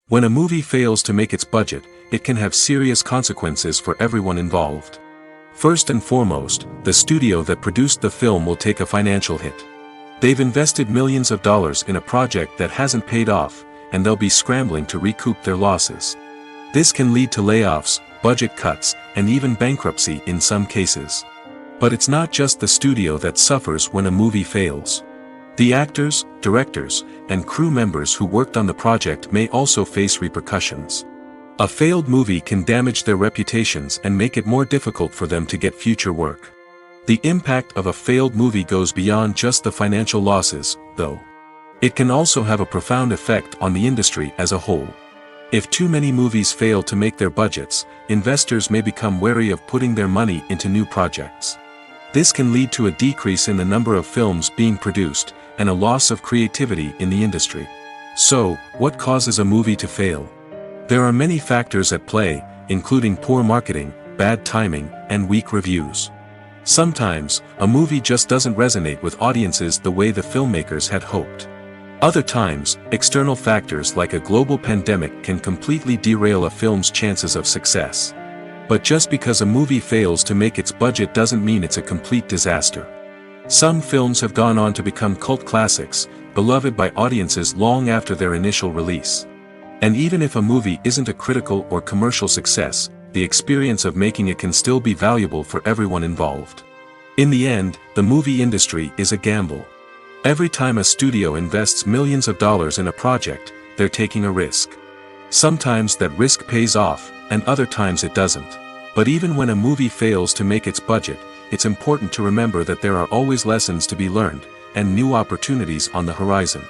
When a movie fails to make its budget, it can have serious consequences for everyone involved. First and foremost, the studio that produced the film will take a financial hit. They've invested millions of dollars in a project that hasn't paid off, and they'll be scrambling to recoup their losses. This can lead to layoffs, budget cuts, and even bankruptcy in some cases. But it's not just the studio that suffers when a movie fails. The actors, directors, and crew members who worked on the project may also face repercussions. A failed movie can damage their reputations and make it more difficult for them to get future work. The impact of a failed movie goes beyond just the financial losses, though. It can also have a profound effect on the industry as a whole. If too many movies fail to make their budgets, investors may become wary of putting their money into new projects. This can lead to a decrease in the number of films being produced, and a loss of creativity in the industry. So, what causes a movie to fail? There are many factors at play, including poor marketing, bad timing, and weak reviews. Sometimes, a movie just doesn't resonate with audiences the way the filmmakers had hoped. Other times, external factors like a global pandemic can completely derail a film's chances of success. But just because a movie fails to make its budget doesn't mean it's a complete disaster. Some films have gone on to become cult classics, beloved by audiences long after their initial release. And even if a movie isn't a critical or commercial success, the experience of making it can still be valuable for everyone involved. In the end, the movie industry is a gamble. Every time a studio invests millions of dollars in a project, they're taking a risk. Sometimes that risk pays off, and other times it doesn't. But even when a movie fails to make its budget, it's important to remember that there are always lessons to be learned, and new opportunities on the horizon.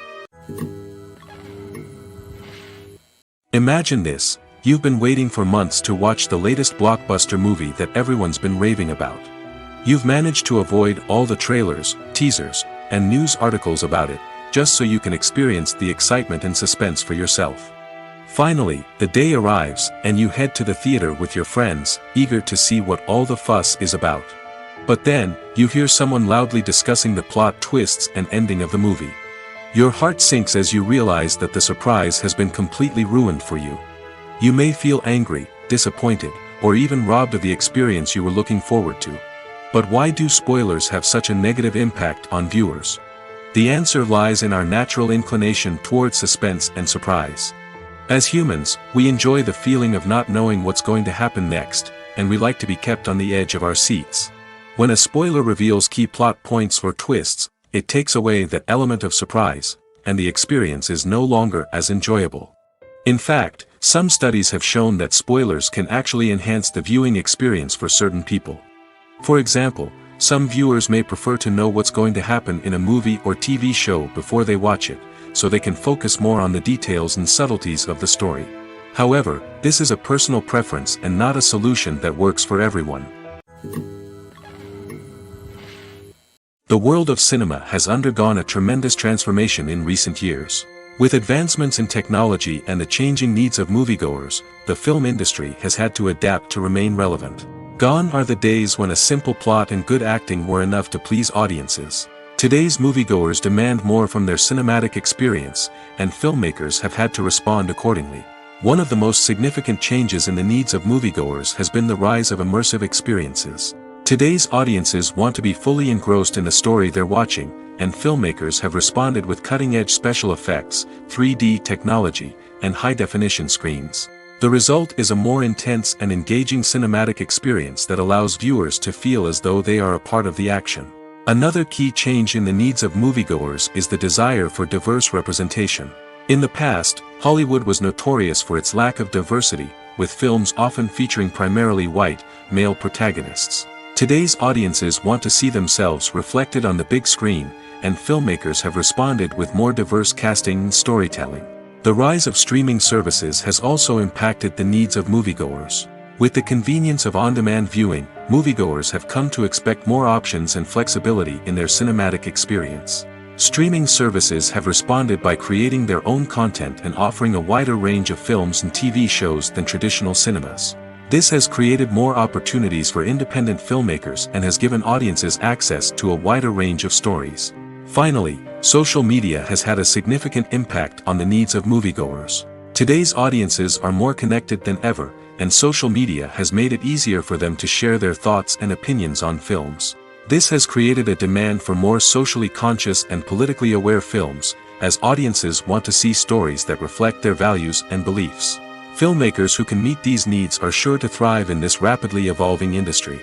Imagine this: You've been waiting for months to watch the latest blockbuster movie that everyone's been raving about. You've managed to avoid all the trailers, teasers, and news articles about it, just so you can experience the excitement and suspense for yourself. Finally, the day arrives, and you head to the theater with your friends, eager to see what all the fuss is about. But then, you hear someone loudly discussing the plot twists and ending of the movie. Your heart sinks as you realize that the surprise has been completely ruined for you. You may feel angry, disappointed, or even robbed of the experience you were looking forward to. But why do spoilers have such a negative impact on viewers? The answer lies in our natural inclination towards suspense and surprise. As humans, we enjoy the feeling of not knowing what's going to happen next, and we like to be kept on the edge of our seats. When a spoiler reveals key plot points or twists, it takes away that element of surprise, and the experience is no longer as enjoyable. In fact, some studies have shown that spoilers can actually enhance the viewing experience for certain people. For example, some viewers may prefer to know what's going to happen in a movie or TV show before they watch it, so they can focus more on the details and subtleties of the story. However, this is a personal preference and not a solution that works for everyone. The world of cinema has undergone a tremendous transformation in recent years. With advancements in technology and the changing needs of moviegoers, the film industry has had to adapt to remain relevant. Gone are the days when a simple plot and good acting were enough to please audiences. Today's moviegoers demand more from their cinematic experience, and filmmakers have had to respond accordingly. One of the most significant changes in the needs of moviegoers has been the rise of immersive experiences. Today's audiences want to be fully engrossed in the story they're watching, and filmmakers have responded with cutting-edge special effects, 3D technology, and high-definition screens. The result is a more intense and engaging cinematic experience that allows viewers to feel as though they are a part of the action. Another key change in the needs of moviegoers is the desire for diverse representation. In the past, Hollywood was notorious for its lack of diversity, with films often featuring primarily white, male protagonists. Today's audiences want to see themselves reflected on the big screen, and filmmakers have responded with more diverse casting and storytelling. The rise of streaming services has also impacted the needs of moviegoers. With the convenience of on-demand viewing, moviegoers have come to expect more options and flexibility in their cinematic experience. Streaming services have responded by creating their own content and offering a wider range of films and TV shows than traditional cinemas. This has created more opportunities for independent filmmakers and has given audiences access to a wider range of stories. Finally, social media has had a significant impact on the needs of moviegoers. Today's audiences are more connected than ever, and social media has made it easier for them to share their thoughts and opinions on films. This has created a demand for more socially conscious and politically aware films, as audiences want to see stories that reflect their values and beliefs. Filmmakers who can meet these needs are sure to thrive in this rapidly evolving industry.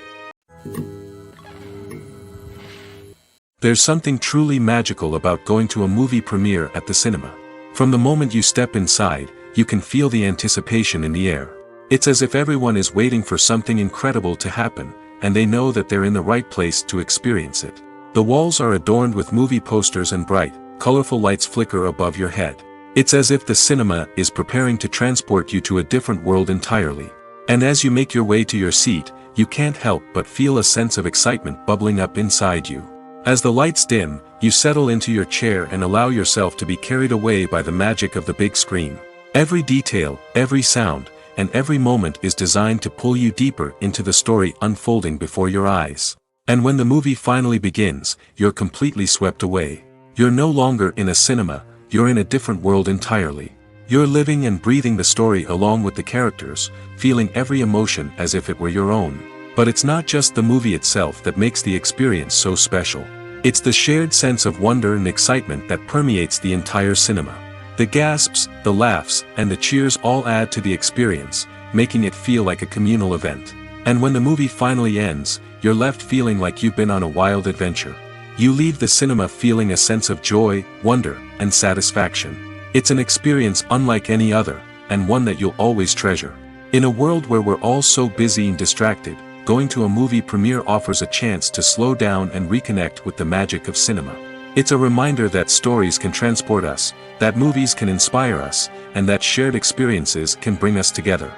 There's something truly magical about going to a movie premiere at the cinema. From the moment you step inside, you can feel the anticipation in the air. It's as if everyone is waiting for something incredible to happen, and they know that they're in the right place to experience it. The walls are adorned with movie posters and bright, colorful lights flicker above your head. It's as if the cinema is preparing to transport you to a different world entirely. And as you make your way to your seat, you can't help but feel a sense of excitement bubbling up inside you. As the lights dim, you settle into your chair and allow yourself to be carried away by the magic of the big screen. Every detail, every sound, and every moment is designed to pull you deeper into the story unfolding before your eyes. And when the movie finally begins, you're completely swept away. You're no longer in a cinema, you're in a different world entirely. You're living and breathing the story along with the characters, feeling every emotion as if it were your own. But it's not just the movie itself that makes the experience so special. It's the shared sense of wonder and excitement that permeates the entire cinema. The gasps, the laughs, and the cheers all add to the experience, making it feel like a communal event. And when the movie finally ends, you're left feeling like you've been on a wild adventure. You leave the cinema feeling a sense of joy, wonder, and satisfaction. It's an experience unlike any other, and one that you'll always treasure. In a world where we're all so busy and distracted, going to a movie premiere offers a chance to slow down and reconnect with the magic of cinema. It's a reminder that stories can transport us, that movies can inspire us, and that shared experiences can bring us together.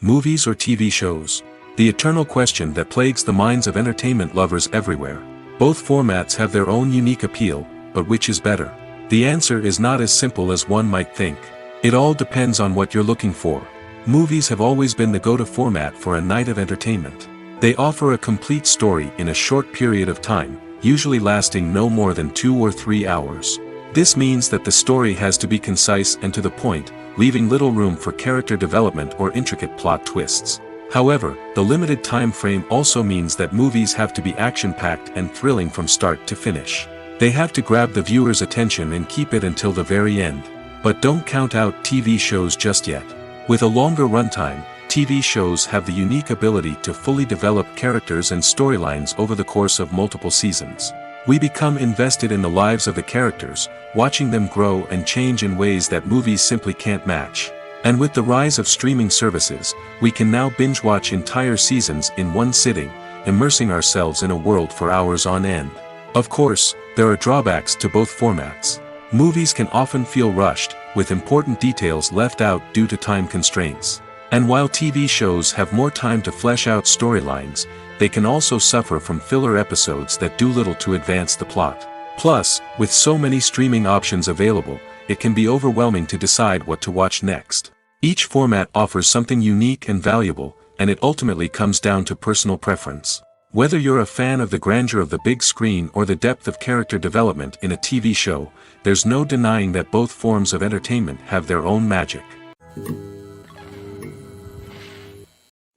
Movies or TV shows? The eternal question that plagues the minds of entertainment lovers everywhere. Both formats have their own unique appeal, but which is better? The answer is not as simple as one might think. It all depends on what you're looking for. Movies have always been the go-to format for a night of entertainment. They offer a complete story in a short period of time, usually lasting no more than 2 or 3 hours. This means that the story has to be concise and to the point, leaving little room for character development or intricate plot twists. However, the limited time frame also means that movies have to be action-packed and thrilling from start to finish. They have to grab the viewer's attention and keep it until the very end. But don't count out TV shows just yet. With a longer runtime, TV shows have the unique ability to fully develop characters and storylines over the course of multiple seasons. We become invested in the lives of the characters, watching them grow and change in ways that movies simply can't match. And with the rise of streaming services, we can now binge-watch entire seasons in one sitting, immersing ourselves in a world for hours on end. Of course, there are drawbacks to both formats. Movies can often feel rushed, with important details left out due to time constraints. And while TV shows have more time to flesh out storylines, they can also suffer from filler episodes that do little to advance the plot. Plus, with so many streaming options available, it can be overwhelming to decide what to watch next. Each format offers something unique and valuable, and it ultimately comes down to personal preference. Whether you're a fan of the grandeur of the big screen or the depth of character development in a TV show, there's no denying that both forms of entertainment have their own magic.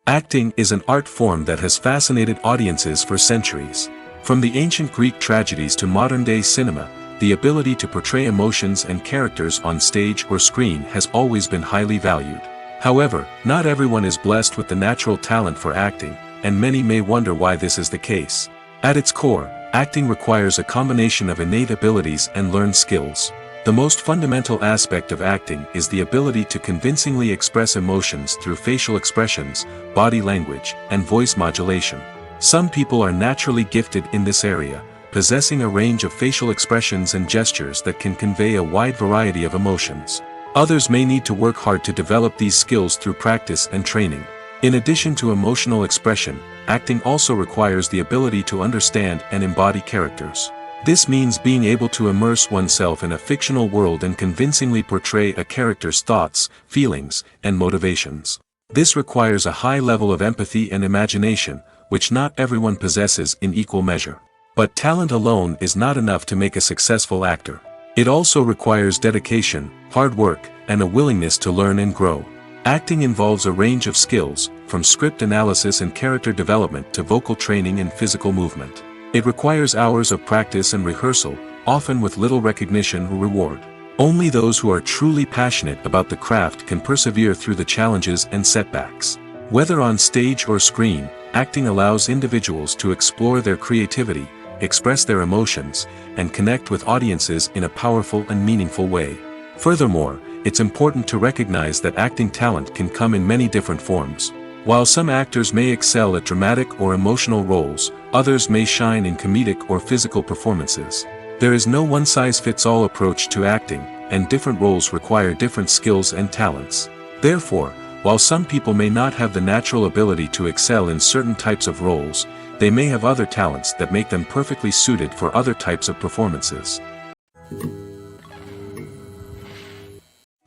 Acting is an art form that has fascinated audiences for centuries. From the ancient Greek tragedies to modern-day cinema, the ability to portray emotions and characters on stage or screen has always been highly valued. However, not everyone is blessed with the natural talent for acting, and many may wonder why this is the case. At its core, acting requires a combination of innate abilities and learned skills. The most fundamental aspect of acting is the ability to convincingly express emotions through facial expressions, body language, and voice modulation. Some people are naturally gifted in this area, possessing a range of facial expressions and gestures that can convey a wide variety of emotions. Others may need to work hard to develop these skills through practice and training. In addition to emotional expression, acting also requires the ability to understand and embody characters. This means being able to immerse oneself in a fictional world and convincingly portray a character's thoughts, feelings, and motivations. This requires a high level of empathy and imagination, which not everyone possesses in equal measure. But talent alone is not enough to make a successful actor. It also requires dedication, hard work, and a willingness to learn and grow. Acting involves a range of skills, from script analysis and character development to vocal training and physical movement. It requires hours of practice and rehearsal, often with little recognition or reward. Only those who are truly passionate about the craft can persevere through the challenges and setbacks. Whether on stage or screen, acting allows individuals to explore their creativity, express their emotions, and connect with audiences in a powerful and meaningful way. Furthermore, it's important to recognize that acting talent can come in many different forms. While some actors may excel at dramatic or emotional roles, others may shine in comedic or physical performances. There is no one-size-fits-all approach to acting, and different roles require different skills and talents. Therefore, while some people may not have the natural ability to excel in certain types of roles, they may have other talents that make them perfectly suited for other types of performances.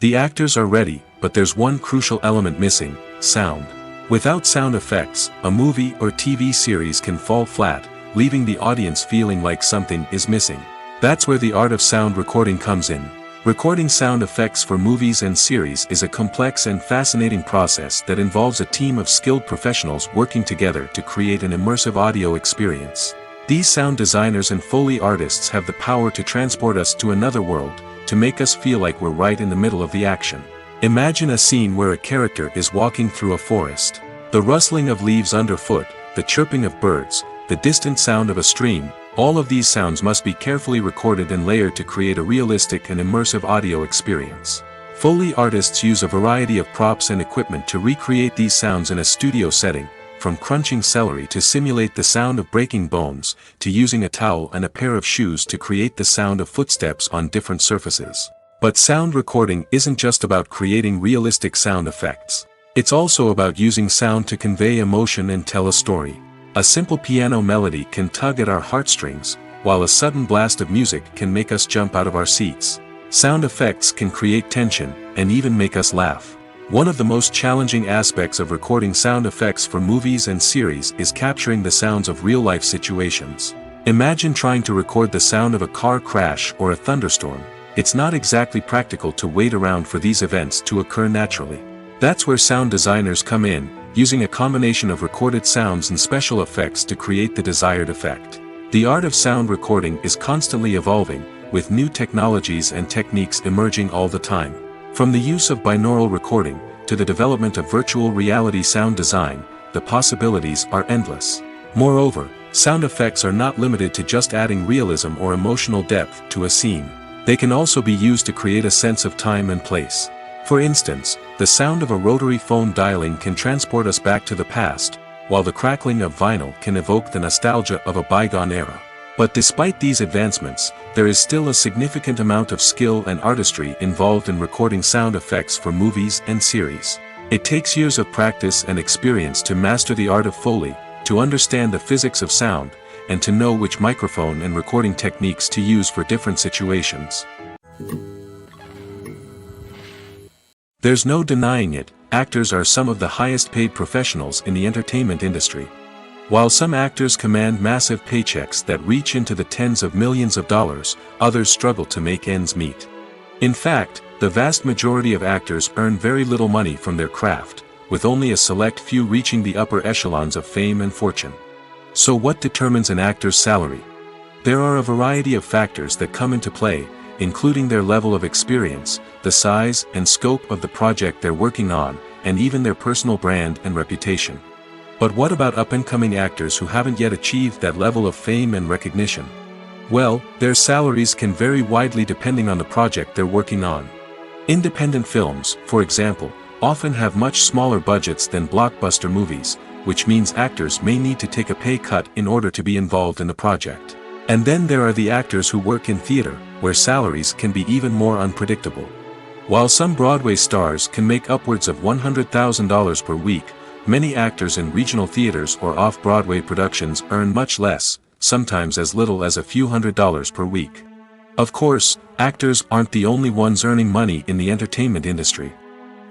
The actors are ready, but there's one crucial element missing: sound. Without sound effects, a movie or TV series can fall flat, leaving the audience feeling like something is missing. That's where the art of sound recording comes in. Recording sound effects for movies and series is a complex and fascinating process that involves a team of skilled professionals working together to create an immersive audio experience. These sound designers and Foley artists have the power to transport us to another world, to make us feel like we're right in the middle of the action. Imagine a scene where a character is walking through a forest. The rustling of leaves underfoot, the chirping of birds, the distant sound of a stream, all of these sounds must be carefully recorded and layered to create a realistic and immersive audio experience. Foley artists use a variety of props and equipment to recreate these sounds in a studio setting, from crunching celery to simulate the sound of breaking bones, to using a towel and a pair of shoes to create the sound of footsteps on different surfaces. But sound recording isn't just about creating realistic sound effects. It's also about using sound to convey emotion and tell a story. A simple piano melody can tug at our heartstrings, while a sudden blast of music can make us jump out of our seats. Sound effects can create tension, and even make us laugh. One of the most challenging aspects of recording sound effects for movies and series is capturing the sounds of real-life situations. Imagine trying to record the sound of a car crash or a thunderstorm. It's not exactly practical to wait around for these events to occur naturally. That's where sound designers come in, using a combination of recorded sounds and special effects to create the desired effect. The art of sound recording is constantly evolving, with new technologies and techniques emerging all the time. From the use of binaural recording, to the development of virtual reality sound design, the possibilities are endless. Moreover, sound effects are not limited to just adding realism or emotional depth to a scene. They can also be used to create a sense of time and place. For instance, the sound of a rotary phone dialing can transport us back to the past, while the crackling of vinyl can evoke the nostalgia of a bygone era. But despite these advancements, there is still a significant amount of skill and artistry involved in recording sound effects for movies and series. It takes years of practice and experience to master the art of Foley, to understand the physics of sound, and to know which microphone and recording techniques to use for different situations. There's no denying it, actors are some of the highest paid professionals in the entertainment industry. While some actors command massive paychecks that reach into the tens of millions of dollars, others struggle to make ends meet. In fact, the vast majority of actors earn very little money from their craft, with only a select few reaching the upper echelons of fame and fortune. So what determines an actor's salary? There are a variety of factors that come into play, including their level of experience, the size and scope of the project they're working on, and even their personal brand and reputation. But what about up-and-coming actors who haven't yet achieved that level of fame and recognition? Well, their salaries can vary widely depending on the project they're working on. Independent films, for example, often have much smaller budgets than blockbuster movies, which means actors may need to take a pay cut in order to be involved in the project. And then there are the actors who work in theater, where salaries can be even more unpredictable. While some Broadway stars can make upwards of $100,000 per week, many actors in regional theaters or off-Broadway productions earn much less, sometimes as little as a few $100s per week. Of course, actors aren't the only ones earning money in the entertainment industry.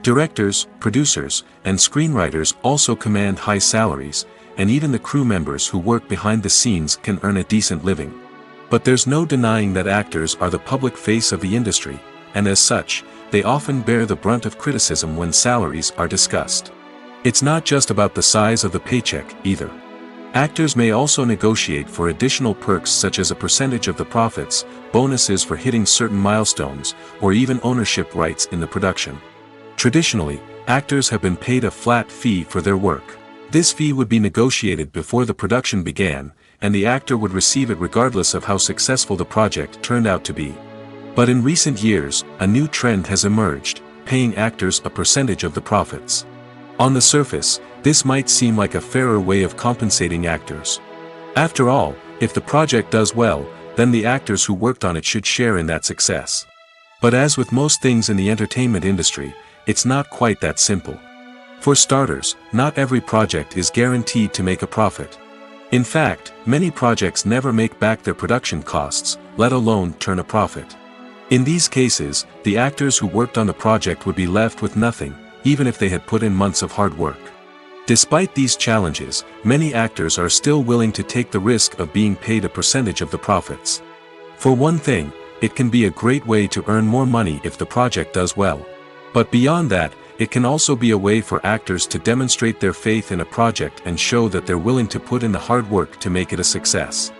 Directors, producers, and screenwriters also command high salaries, and even the crew members who work behind the scenes can earn a decent living. But there's no denying that actors are the public face of the industry, and as such, they often bear the brunt of criticism when salaries are discussed. It's not just about the size of the paycheck, either. Actors may also negotiate for additional perks such as a percentage of the profits, bonuses for hitting certain milestones, or even ownership rights in the production. Traditionally, actors have been paid a flat fee for their work. This fee would be negotiated before the production began, and the actor would receive it regardless of how successful the project turned out to be. But in recent years, a new trend has emerged, paying actors a percentage of the profits. On the surface, this might seem like a fairer way of compensating actors. After all, if the project does well, then the actors who worked on it should share in that success. But as with most things in the entertainment industry, it's not quite that simple. For starters, not every project is guaranteed to make a profit. In fact, many projects never make back their production costs, let alone turn a profit. In these cases, the actors who worked on the project would be left with nothing, even if they had put in months of hard work. Despite these challenges, many actors are still willing to take the risk of being paid a percentage of the profits. For one thing, it can be a great way to earn more money if the project does well. But beyond that, it can also be a way for actors to demonstrate their faith in a project and show that they're willing to put in the hard work to make it a success.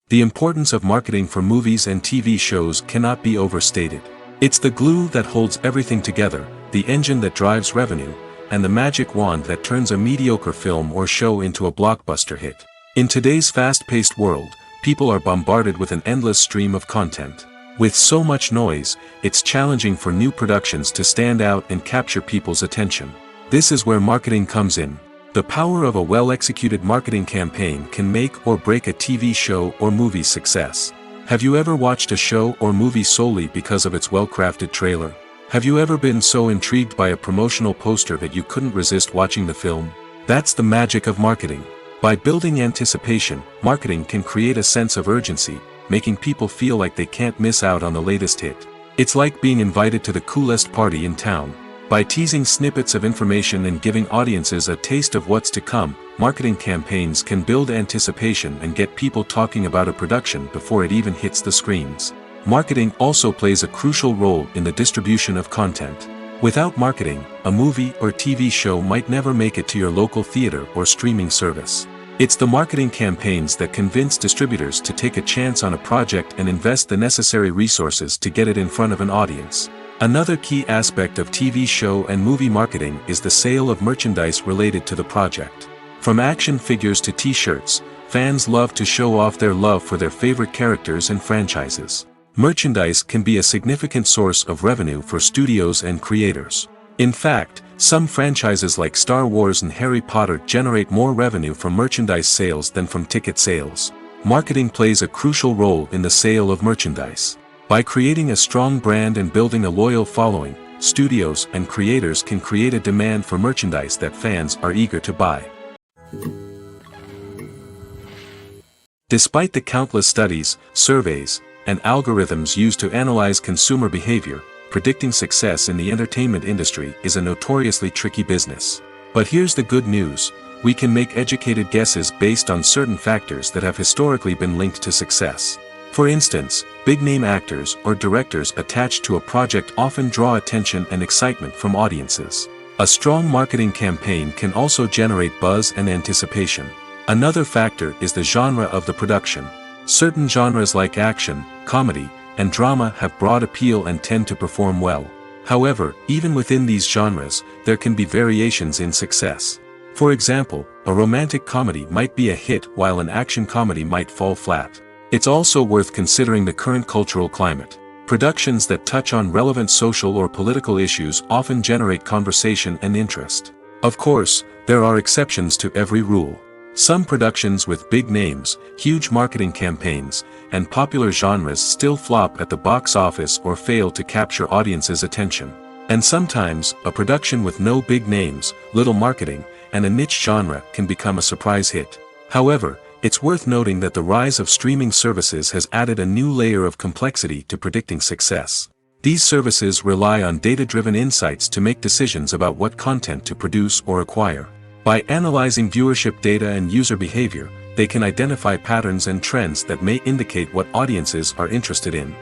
The importance of marketing for movies and TV shows cannot be overstated. It's the glue that holds everything together, the engine that drives revenue, and the magic wand that turns a mediocre film or show into a blockbuster hit. In today's fast-paced world, people are bombarded with an endless stream of content. With so much noise, it's challenging for new productions to stand out and capture people's attention. This is where marketing comes in. The power of a well-executed marketing campaign can make or break a TV show or movie's success. Have you ever watched a show or movie solely because of its well-crafted trailer? Have you ever been so intrigued by a promotional poster that you couldn't resist watching the film? That's the magic of marketing. By building anticipation, marketing can create a sense of urgency, making people feel like they can't miss out on the latest hit. It's like being invited to the coolest party in town. By teasing snippets of information and giving audiences a taste of what's to come, marketing campaigns can build anticipation and get people talking about a production before it even hits the screens. Marketing also plays a crucial role in the distribution of content. Without marketing, a movie or TV show might never make it to your local theater or streaming service. It's the marketing campaigns that convince distributors to take a chance on a project and invest the necessary resources to get it in front of an audience. Another key aspect of TV show and movie marketing is the sale of merchandise related to the project. From action figures to t-shirts, fans love to show off their love for their favorite characters and franchises. Merchandise can be a significant source of revenue for studios and creators. In fact, some franchises like Star Wars and Harry Potter generate more revenue from merchandise sales than from ticket sales. Marketing plays a crucial role in the sale of merchandise. By creating a strong brand and building a loyal following, studios and creators can create a demand for merchandise that fans are eager to buy. Despite the countless studies, surveys, and algorithms used to analyze consumer behavior, predicting success in the entertainment industry is a notoriously tricky business. But here's the good news: we can make educated guesses based on certain factors that have historically been linked to success. For instance, big-name actors or directors attached to a project often draw attention and excitement from audiences. A strong marketing campaign can also generate buzz and anticipation. Another factor is the genre of the production. Certain genres like action, comedy, and drama have broad appeal and tend to perform well. However, even within these genres, there can be variations in success. For example, a romantic comedy might be a hit while an action comedy might fall flat. It's also worth considering the current cultural climate. Productions that touch on relevant social or political issues often generate conversation and interest. Of course, there are exceptions to every rule. Some productions with big names, huge marketing campaigns, and popular genres still flop at the box office or fail to capture audiences' attention. And sometimes, a production with no big names, little marketing, and a niche genre can become a surprise hit. However, it's worth noting that the rise of streaming services has added a new layer of complexity to predicting success. These services rely on data-driven insights to make decisions about what content to produce or acquire. By analyzing viewership data and user behavior, they can identify patterns and trends that may indicate what audiences are interested in.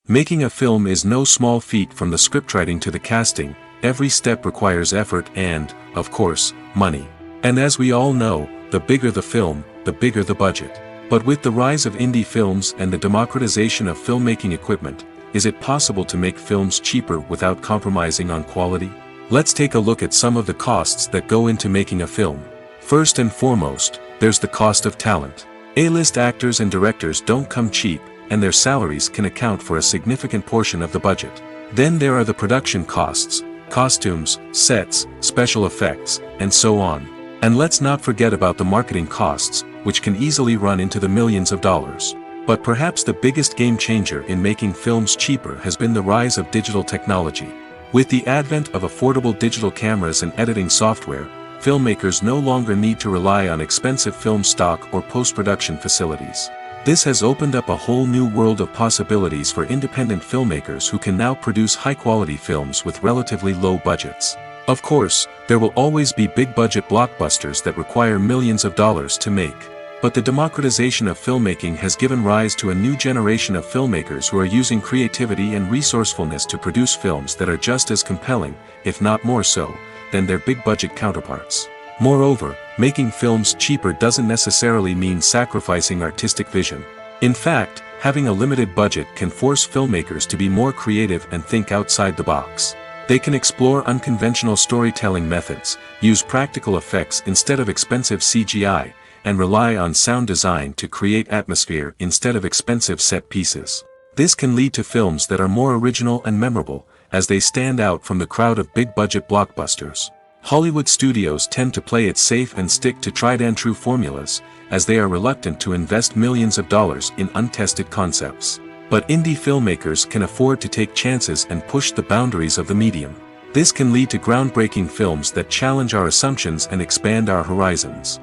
Making a film is no small feat. From the scriptwriting to the casting, every step requires effort and, of course, money. And as we all know, the bigger the film, the bigger the budget. But with the rise of indie films and the democratization of filmmaking equipment, is it possible to make films cheaper without compromising on quality? Let's take a look at some of the costs that go into making a film. First and foremost, there's the cost of talent. A-list actors and directors don't come cheap, and their salaries can account for a significant portion of the budget. Then there are the production costs, costumes, sets, special effects, and so on. And let's not forget about the marketing costs, which can easily run into the millions of dollars. But perhaps the biggest game changer in making films cheaper has been the rise of digital technology. With the advent of affordable digital cameras and editing software, filmmakers no longer need to rely on expensive film stock or post-production facilities. This has opened up a whole new world of possibilities for independent filmmakers who can now produce high-quality films with relatively low budgets. Of course, there will always be big-budget blockbusters that require millions of dollars to make. But the democratization of filmmaking has given rise to a new generation of filmmakers who are using creativity and resourcefulness to produce films that are just as compelling, if not more so, than their big-budget counterparts. Moreover, making films cheaper doesn't necessarily mean sacrificing artistic vision. In fact, having a limited budget can force filmmakers to be more creative and think outside the box. They can explore unconventional storytelling methods, use practical effects instead of expensive CGI, and rely on sound design to create atmosphere instead of expensive set pieces. This can lead to films that are more original and memorable, as they stand out from the crowd of big-budget blockbusters. Hollywood studios tend to play it safe and stick to tried-and-true formulas, as they are reluctant to invest millions of dollars in untested concepts. But indie filmmakers can afford to take chances and push the boundaries of the medium. This can lead to groundbreaking films that challenge our assumptions and expand our horizons.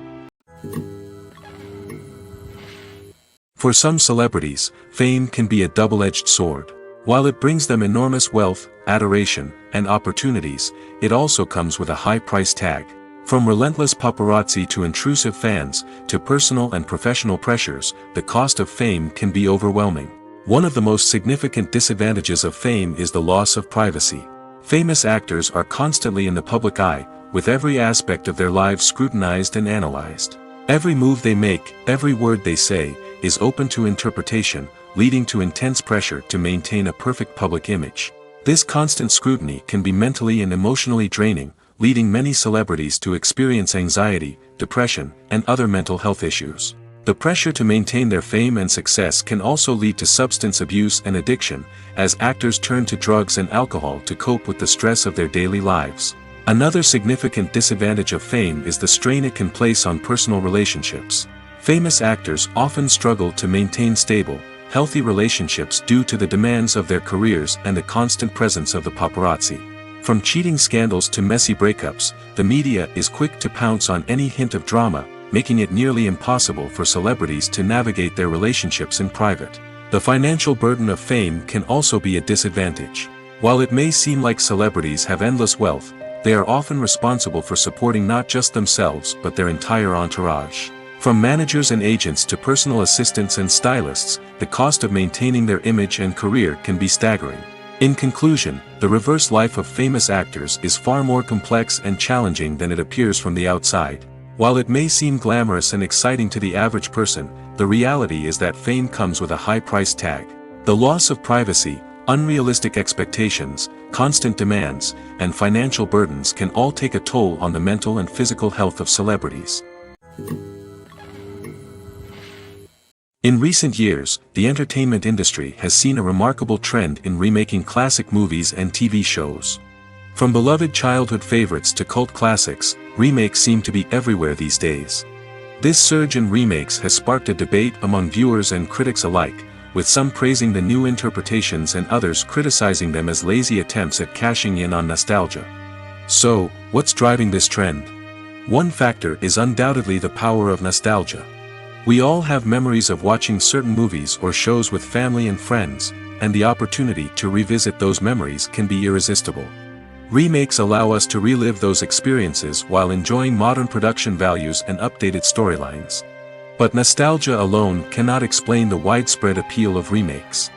For some celebrities, fame can be a double-edged sword. While it brings them enormous wealth, adoration, and opportunities, it also comes with a high price tag. From relentless paparazzi to intrusive fans, to personal and professional pressures, the cost of fame can be overwhelming. One of the most significant disadvantages of fame is the loss of privacy. Famous actors are constantly in the public eye, with every aspect of their lives scrutinized and analyzed. Every move they make, every word they say, is open to interpretation, leading to intense pressure to maintain a perfect public image. This constant scrutiny can be mentally and emotionally draining, leading many celebrities to experience anxiety, depression, and other mental health issues. The pressure to maintain their fame and success can also lead to substance abuse and addiction, as actors turn to drugs and alcohol to cope with the stress of their daily lives. Another significant disadvantage of fame is the strain it can place on personal relationships. Famous actors often struggle to maintain stable, healthy relationships due to the demands of their careers and the constant presence of the paparazzi. From cheating scandals to messy breakups, the media is quick to pounce on any hint of drama, making it nearly impossible for celebrities to navigate their relationships in private. The financial burden of fame can also be a disadvantage. While it may seem like celebrities have endless wealth, they are often responsible for supporting not just themselves but their entire entourage. From managers and agents to personal assistants and stylists, the cost of maintaining their image and career can be staggering. In conclusion, the reverse life of famous actors is far more complex and challenging than it appears from the outside. While it may seem glamorous and exciting to the average person, the reality is that fame comes with a high price tag. The loss of privacy, unrealistic expectations, constant demands, and financial burdens can all take a toll on the mental and physical health of celebrities. In recent years, the entertainment industry has seen a remarkable trend in remaking classic movies and TV shows. From beloved childhood favorites to cult classics, remakes seem to be everywhere these days. This surge in remakes has sparked a debate among viewers and critics alike, with some praising the new interpretations and others criticizing them as lazy attempts at cashing in on nostalgia. So, what's driving this trend? One factor is undoubtedly the power of nostalgia. We all have memories of watching certain movies or shows with family and friends, and the opportunity to revisit those memories can be irresistible. Remakes allow us to relive those experiences while enjoying modern production values and updated storylines. But nostalgia alone cannot explain the widespread appeal of remakes.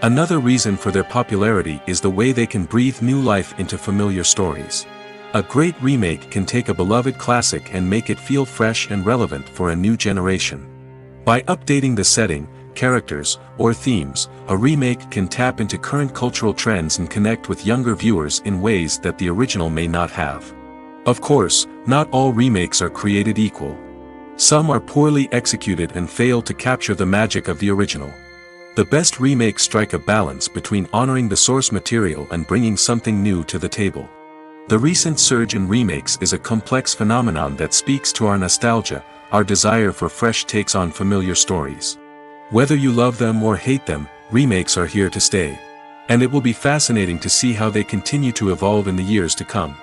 Another reason for their popularity is the way they can breathe new life into familiar stories. A great remake can take a beloved classic and make it feel fresh and relevant for a new generation. By updating the setting, characters, or themes, a remake can tap into current cultural trends and connect with younger viewers in ways that the original may not have. Of course, not all remakes are created equal. Some are poorly executed and fail to capture the magic of the original. The best remakes strike a balance between honoring the source material and bringing something new to the table. The recent surge in remakes is a complex phenomenon that speaks to our nostalgia, our desire for fresh takes on familiar stories. Whether you love them or hate them, remakes are here to stay. And it will be fascinating to see how they continue to evolve in the years to come.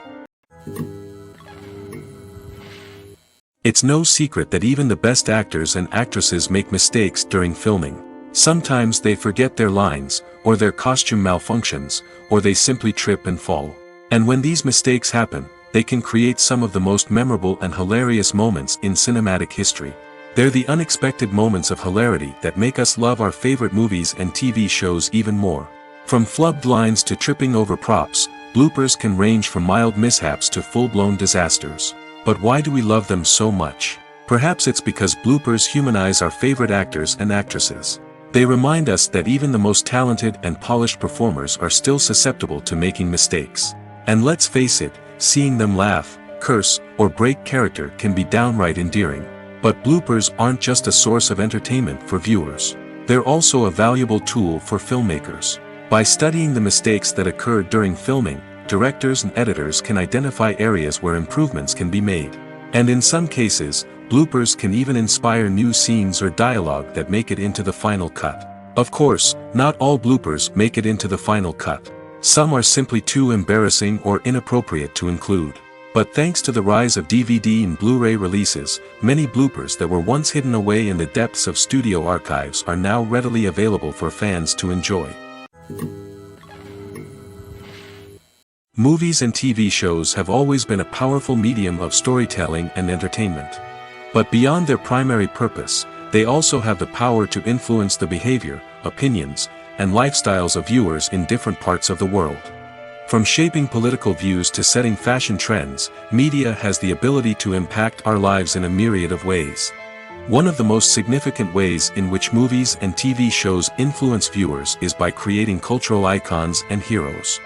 It's no secret that even the best actors and actresses make mistakes during filming. Sometimes they forget their lines, or their costume malfunctions, or they simply trip and fall. And when these mistakes happen, they can create some of the most memorable and hilarious moments in cinematic history. They're the unexpected moments of hilarity that make us love our favorite movies and TV shows even more. From flubbed lines to tripping over props, bloopers can range from mild mishaps to full-blown disasters. But why do we love them so much? Perhaps it's because bloopers humanize our favorite actors and actresses. They remind us that even the most talented and polished performers are still susceptible to making mistakes. And let's face it, seeing them laugh, curse, or break character can be downright endearing. But bloopers aren't just a source of entertainment for viewers. They're also a valuable tool for filmmakers. By studying the mistakes that occurred during filming, directors and editors can identify areas where improvements can be made. And in some cases, bloopers can even inspire new scenes or dialogue that make it into the final cut. Of course, not all bloopers make it into the final cut. Some are simply too embarrassing or inappropriate to include. But thanks to the rise of DVD and Blu-ray releases, many bloopers that were once hidden away in the depths of studio archives are now readily available for fans to enjoy. Movies and TV shows have always been a powerful medium of storytelling and entertainment. But beyond their primary purpose, they also have the power to influence the behavior, opinions, and lifestyles of viewers in different parts of the world. From shaping political views to setting fashion trends, media has the ability to impact our lives in a myriad of ways. One of the most significant ways in which movies and TV shows influence viewers is by creating cultural icons and heroes.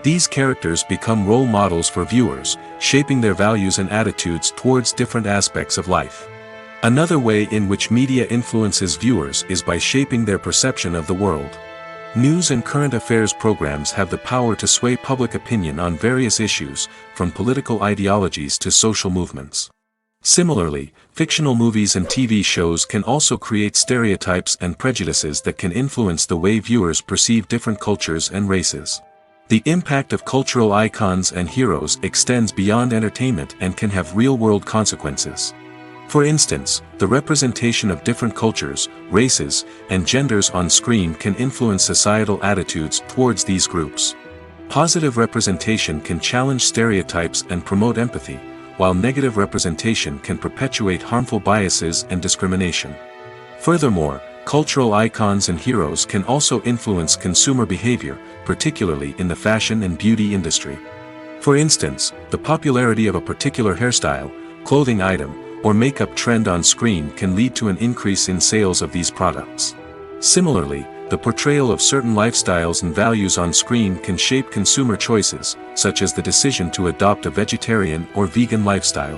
These characters become role models for viewers, shaping their values and attitudes towards different aspects of life. Another way in which media influences viewers is by shaping their perception of the world. News and current affairs programs have the power to sway public opinion on various issues, from political ideologies to social movements. Similarly, fictional movies and TV shows can also create stereotypes and prejudices that can influence the way viewers perceive different cultures and races. The impact of cultural icons and heroes extends beyond entertainment and can have real-world consequences. For instance, the representation of different cultures, races, and genders on screen can influence societal attitudes towards these groups. Positive representation can challenge stereotypes and promote empathy, while negative representation can perpetuate harmful biases and discrimination. Furthermore, cultural icons and heroes can also influence consumer behavior, particularly in the fashion and beauty industry. For instance, the popularity of a particular hairstyle, clothing item, or makeup trend on screen can lead to an increase in sales of these products. Similarly, the portrayal of certain lifestyles and values on screen can shape consumer choices, such as the decision to adopt a vegetarian or vegan lifestyle.